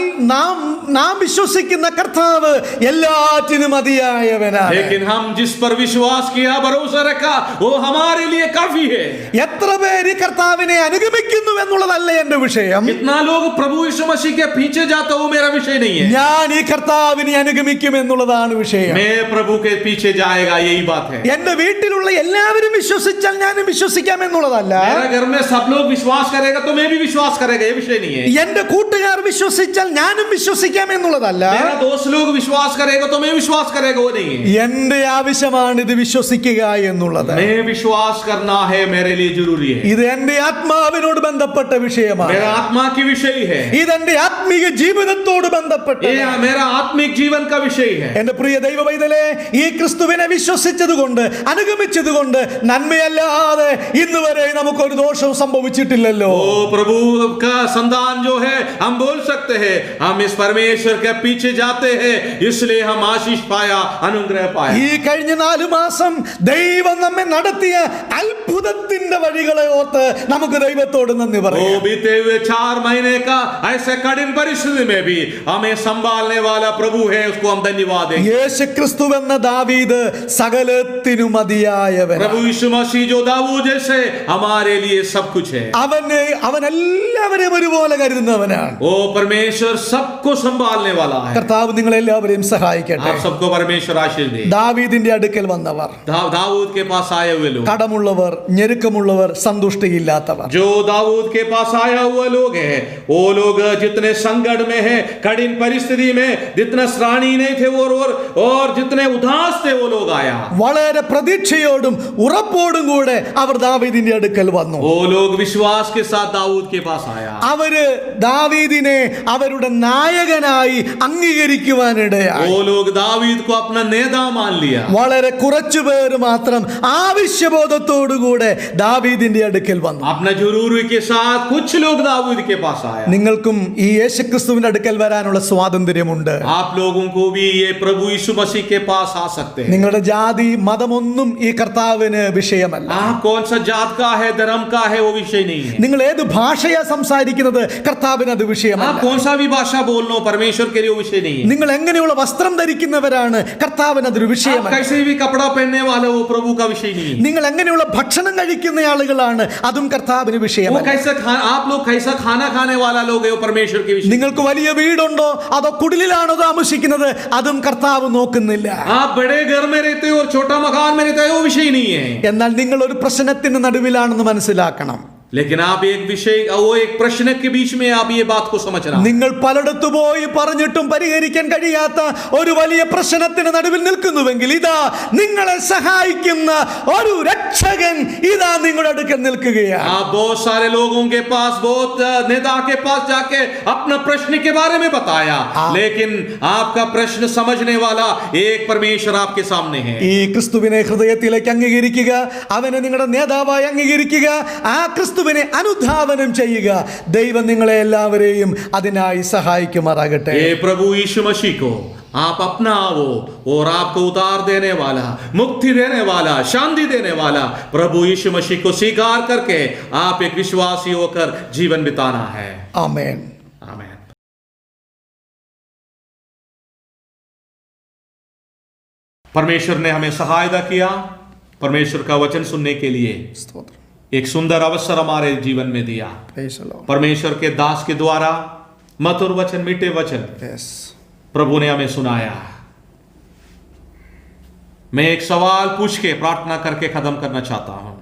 നാം വിശ്വസിക്കുന്ന കർത്താവ് എല്ലാറ്റിനും മതിയായവനാണ്. लेकिन हम जिस पर विश्वास किया, भरोसा रखा, वो हमारे लिए काफी है. എത്ര പേര് കർത്താവിനെ അനുഗമിക്കുന്നു എന്നുള്ളതല്ല എന്റെ വിഷയം. कितना लोग प्रभु यीशु मसीह के पीछे जाता वो मेरा विषय नहीं है. ഞാൻ ഈ കർത്താവിനെ അനുഗമിക്കും എന്നുള്ളതാണ് വിഷയം. मैं प्रभु के पीछे जाएगा, यही बात है. എന്റെ വീട്ടിലുള്ള എല്ലാവരും വിശ്വസിച്ചാൽ ഞാനും വിശ്വസിക്കാം എന്നുള്ളതല്ല. मेरा घर में सब लोग विश्वास करेगा तो मैं भी विश्वास करेगा, ये विषय नहीं है. എന്റെ കൂട്ടുകാർ വിശ്വസിച്ചാൽ ഞാനും വിശ്വസിക്കാം എന്നുള്ളതല്ല. मेरा दोस्त लोग विश्वास करेगा तो मैं विश्वास करेगा, वो नहीं है. എന്റെ ആവശ്യമാണ് ഇത് വിശ്വസിക്കുക എന്നുള്ളത്. मैं विश्वास करना है मेरे लिए जरूरी है. ഇത് എന്റെ ആത്മാവിനോട് ബന്ധപ്പെട്ട വിഷയമാണ്. मेरा आत्मा की विषय है. ഇതെന്റെ ആത്മീയ ജീവിതത്തോട് ബന്ധപ്പെട്ട ये मेरा आत्मिक जीवन का विषय है. എന്റെ പ്രിയ ദൈവവൈതലേ, ഈ ക്രിസ്തുവിനെ വിശ്വസിച്ചതുകൊണ്ട് അനുഗമിച്ചതുകൊണ്ട് നന്മയല്ലാതെ ഇന്ന് വരെ നമുക്കൊരു ദോഷവും സംഭവിച്ചിട്ടില്ലല്ലോ. ओ प्रभु का संतान जो है, हम बोल सकते हैं हम इस परमेश्वर के पीछे जाते हैं, इसलिए हम आशीष पाया, अनुग्रह पाया. ഈ കഴിഞ്ഞ 4 മാസം ദൈവം നമ്മെ നടത്തിയ അത്ഭുതത്തിന്റെ വഴികളെ ഓർത്ത് നമുക്ക് ദൈവത്തോട് നന്ദി ओ പറയാം. बीते हुए 4 महीने का ऐसे कठिन परिस्थिति में भी हमें संभालने वाला प्रभु है, उसको हम धन्यवाद देंगे. യേശു ക്രിസ്തു എന്ന ദാവീദ് സകലത്തിനും മതിയായവൻ. प्रभु यीशु मसीह जो दाऊद जैसे हमारे लिए सब कुछ है. അവൻ എല്ലാവരെയും ഒരുപോലെ കരുതുന്നവനാണ്. ओ परमेश्वर सबको संभालने वाला है. കർത്താവ് നിങ്ങളെല്ലാവരെയും സഹായിക്കട്ടെ. आप सबको परमेश्वर आशीष दे. ദാവീദിന്റെ അടുക്കൽ വന്നവർ, दाऊद के पास आए हुए लोग, കടമുള്ളവർ, ഞെരുക്കമുള്ളവർ, സന്തുഷ്ടിയില്ലാത്തവർ, जो दाऊद के पास आया हुआ लोग हैं, वो लोग जितने संकट में है, कठिन परिस्थिति में, जितने श्राणी नहीं थे और जितने उदास थे वो लोग आया. വളരെ പ്രതീക്ഷയോടും ഉറപ്പോടും കൂടെ അവർ ദാവീദിന്റെ അടുക്കൽ വന്നു. वो लोग विश्वास के साथ दाऊद के पास आया. അവര് ദാവീദിനെ അവരുടെ നായകനായി അംഗീകരിക്കുവാനിടയായി. वो लोग दावीद को अपना नेता मान लिया. വളരെ കുറച്ചു പേര് മാത്രം ആവശ്യബോധത്തോടുകൂടെ ദാവീദിന്റെ അടുക്കൽ വന്നു. अपना जरूरी के साथ कुछ लोग दाऊद के पास आया. നിങ്ങൾക്കും ഈ യേശുക്രിസ്തുവിന്റെ അടുക്കൽ വരാനുള്ള സ്വാതന്ത്ര്യമുണ്ട്. आप लोगों को भी ये प्रभु यीशु मसीह के पास आ सकते हैं. നിങ്ങളുടെ ജാതി മതമൊന്നും ഈ കർത്താവിന് വിഷയമല്ല. आप कौन सा जात का है, धर्म का है, वो विषय नहीं है. നിങ്ങൾ ഏത് ഭാഷയാ സംസാരിക്കുന്നത് കർത്താവിന് അത് വിഷയമല്ല. आप कौन सा भी भाषा बोल लो, परमेश्वर के लिए वो विषय नहीं है. നിങ്ങൾ എങ്ങനെയുള്ള വസ്ത്രം ധരിക്കുന്നവരാണ് കർത്താവിന് അതൊരു आप വിഷയമല്ല. कैसे भी कपड़ा पहनने वाले, वो प्रभु का विषय नहीं है. നിങ്ങൾ എങ്ങനെയുള്ള ഭക്ഷണം കഴിക്കുന്ന ആളുകളാണ് അതും കർത്താവിന് वो വിഷയമല്ല. कैसा आप लोग कैसा खाना खाने वाला लोग है, वो परमेश्वर के विषय. നിങ്ങൾക്ക് വലിയ വീടുണ്ടോ അതോ കുടിലാണോ താമസിക്കുന്നത് അതും കർത്താവ് നോക്കുന്നില്ല. आप बड़े घर में रहते हो और छोटा मकान में रहते हो, वो विषय नहीं है. എന്നാൽ നിങ്ങൾ ഒരു പ്രശ്നത്തിന് നടുവിലാണെന്ന് മനസ്സിലാക്കണം. लेकिन आप एक विषय, वो एक प्रश्न के बीच में आप ये बात को समझना. നിങ്ങൾ പലയിടത്തു പോയി പറഞ്ഞിട്ടും പരിഹരിക്കാൻ കഴിയാത്ത ഒരു വലിയ പ്രശ്നത്തിന് നടുവിൽ നിൽക്കുന്നുവെങ്കിൽ ഇതാ നിങ്ങളെ സഹായിക്കുന്ന ഒരു രക്ഷകൻ ഇതാ നിങ്ങളുടെ അടുക്കൽ നിൽക്കുകയാണ്. आप बहुत सारे लोगों के पास, बहुत नेता के पास जाके अपना प्रश्न के बारे में बताया, लेकिन आपका प्रश्न समझने वाला एक परमेश्वर आपके सामने है. ഈ ക്രിസ്തുവിനെ ഹൃദയത്തിലേക്ക് അംഗീകരിക്കുക, അവനെ നിങ്ങളുടെ നേതാവായി അംഗീകരിക്കുക, ആ ക്രിസ്തുവിനെ അനുധാവനം ചെയ്യുക. ദൈവം നിങ്ങളെ എല്ലാവരെയും അതിനായി സഹായിക്കുമാറാകട്ടെ. ये प्रभु यीशु मसीह को आप अपनाओ और आपको उतार देने वाला, मुक्ति देने वाला, शांति देने वाला प्रभु यीशु मसीह को स्वीकार करके आप एक विश्वासी होकर जीवन बिताना है. ആമേൻ. आमीन. परमेश्वर ने हमें सहायता किया, परमेश्वर का वचन सुनने के लिए സ്തോത്രം. एक सुंदर अवसर हमारे जीवन में दिया. Praise the Lord. परमेश्वर के दास के द्वारा मधुर वचन, मीठे वचन Yes. प्रभु ने हमें सुनाया. मैं एक सवाल पूछ के प्रार्थना करके खत्म करना चाहता हूं.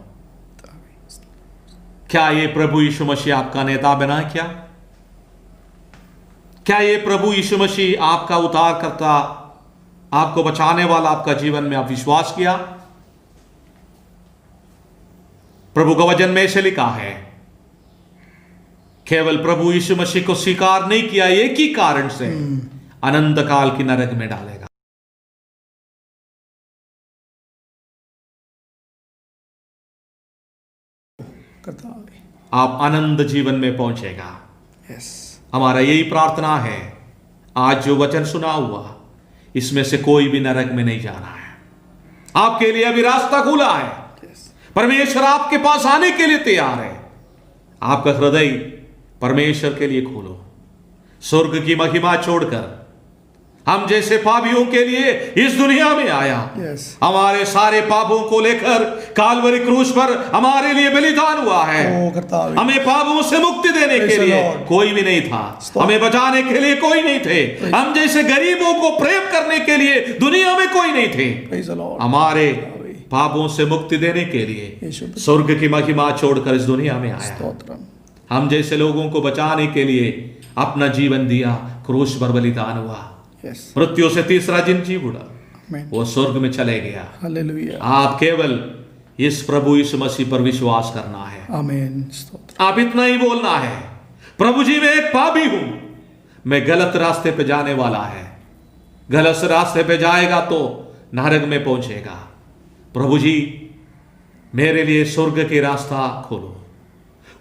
क्या ये प्रभु यीशु मसीह आपका नेता बना? क्या ये प्रभु यीशु मसीह आपका उद्धार करता, आपको बचाने वाला आपका जीवन में आप विश्वास किया? प्रभु का वचन में से लिखा है, केवल प्रभु यीशु मसीह को स्वीकार नहीं किया, एक ही कारण से अनंत काल की नरक में डालेगा. കർത്താവേ. आप आनंद जीवन में पहुंचेगा. Yes. हमारा यही प्रार्थना है. आज जो वचन सुना हुआ, इसमें से कोई भी नरक में नहीं जाना है. आपके लिए अभी रास्ता खुला है. परमेश्वर आपके पास आने के लिए तैयार है. आपका हृदय परमेश्वर के लिए खोलो. स्वर्ग की महिमा छोड़कर हम जैसे पापियों के लिए इस दुनिया में आया. Yes. हमारे सारे पापों को लेकर काल्वरी क्रूस पर हमारे लिए बलिदान हुआ है. ഓ കർത്താവേ. हमें पापों से मुक्ति देने के Praise the लिए Lord. कोई भी नहीं था. Stop. हमें बचाने के लिए कोई नहीं थे. हम जैसे गरीबों को प्रेम करने के लिए दुनिया में कोई नहीं थे. Praise the Lord. हमारे पापों से मुक्ति देने के लिए यीशु स्वर्ग की महिमा छोड़कर इस दुनिया में आया. സ്തോത്രം. हम जैसे लोगों को बचाने के लिए अपना जीवन दिया, क्रूस पर बलिदान हुआ, Yes. मृत्यु से तीसरा दिन जी उड़ा, Amen. वो स्वर्ग में चले गया. Hallelujah. आप केवल इस प्रभु यीशु मसीह पर विश्वास करना है. ആമേൻ. സ്തോത്രം. आप इतना ही बोलना है, प्रभु जी मैं एक पापी हूं, मैं गलत रास्ते पे जाने वाला है. गलत रास्ते पे जाएगा तो नरक में पहुंचेगा. प्रभु जी मेरे लिए स्वर्ग के रास्ता खोलो.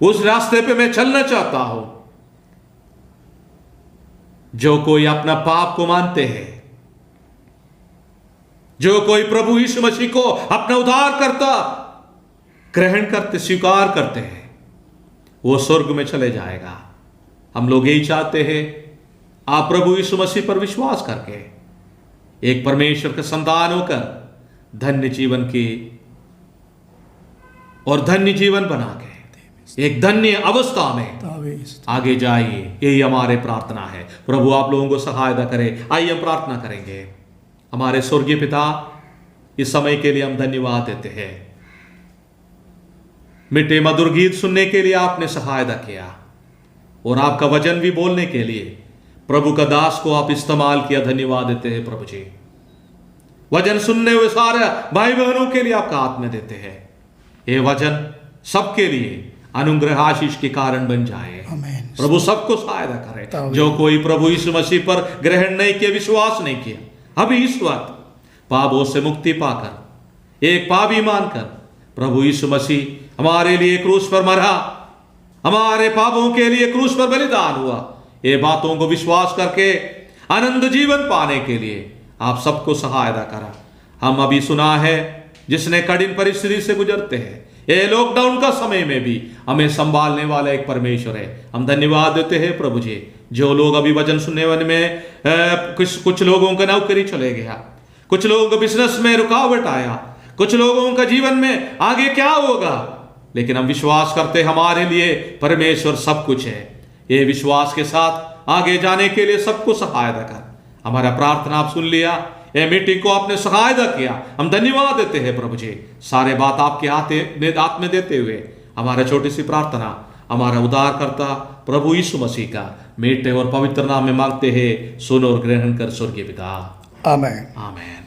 उस रास्ते पे मैं चलना चाहता हूं. जो कोई अपना पाप को मानते हैं, जो कोई प्रभु यीशु मसीह को अपना उद्धार करता ग्रहण करते, स्वीकार करते हैं, वो स्वर्ग में चले जाएगा. हम लोग यही चाहते हैं. आप प्रभु यीशु मसीह पर विश्वास करके एक परमेश्वर के संतान होकर धन्य जीवन की और धन्य जीवन बना के एक धन्य अवस्था में കർത്താവേ. आगे जाइए. यही हमारे प्रार्थना है. प्रभु आप लोगों को सहायता करे. आइए हम प्रार्थना करेंगे. हमारे स्वर्गीय पिता, इस समय के लिए हम धन्यवाद देते हैं. मीठे मधुर गीत सुनने के लिए आपने सहायता किया और आपका वचन भी बोलने के लिए प्रभु का दास को आप इस्तेमाल किया. धन्यवाद देते हैं प्रभु जी. वचन सुनने हुए सारे भाई बहनों के लिए आपका आत्मा देते हैं. ये वचन सबके लिए अनुग्रह आशीष के कारण बन जाए। आमीन। प्रभु सबको सहायता करे। जो कोई प्रभु यीशु मसीह पर ग्रहण नहीं किया, विश्वास नहीं किया, अभी इस वक्त पापों से मुक्ति पाकर एक पापी मानकर प्रभु यीशु मसीह हमारे लिए क्रूस पर मरा, हमारे पापों के लिए क्रूस पर बलिदान हुआ, ये बातों को विश्वास करके आनंद जीवन पाने के लिए आप सबको सहायता करा। हम अभी सुना है जिसने कठिन परिस्थिति से गुजरते हैं, ये लॉकडाउन का समय में भी हमें संभालने वाला एक परमेश्वर है। हम धन्यवाद देते हैं प्रभु जी। जो लोग अभी वचन सुनने वाले में कुछ लोगों का नौकरी चले गया, कुछ लोगों का बिजनेस में रुकावट आया, कुछ लोगों का जीवन में आगे क्या होगा, लेकिन हम विश्वास करते हमारे लिए परमेश्वर सब कुछ है। ये विश्वास के साथ आगे जाने के लिए सबको सहायता कर। हमारा प्रार्थना आप सुन लिया, ये मीटिंग को आपने सहायता किया, हम धन्यवाद देते हैं प्रभु जी। सारे बात आपके हाथ में देते हुए हमारा छोटी सी प्रार्थना हमारा उद्धारकर्ता प्रभु यीशु मसीह का मीठे और पवित्र नाम में मांगते हैं, सुनो और ग्रहण कर स्वर्गीय पिता। आमीन। आमीन।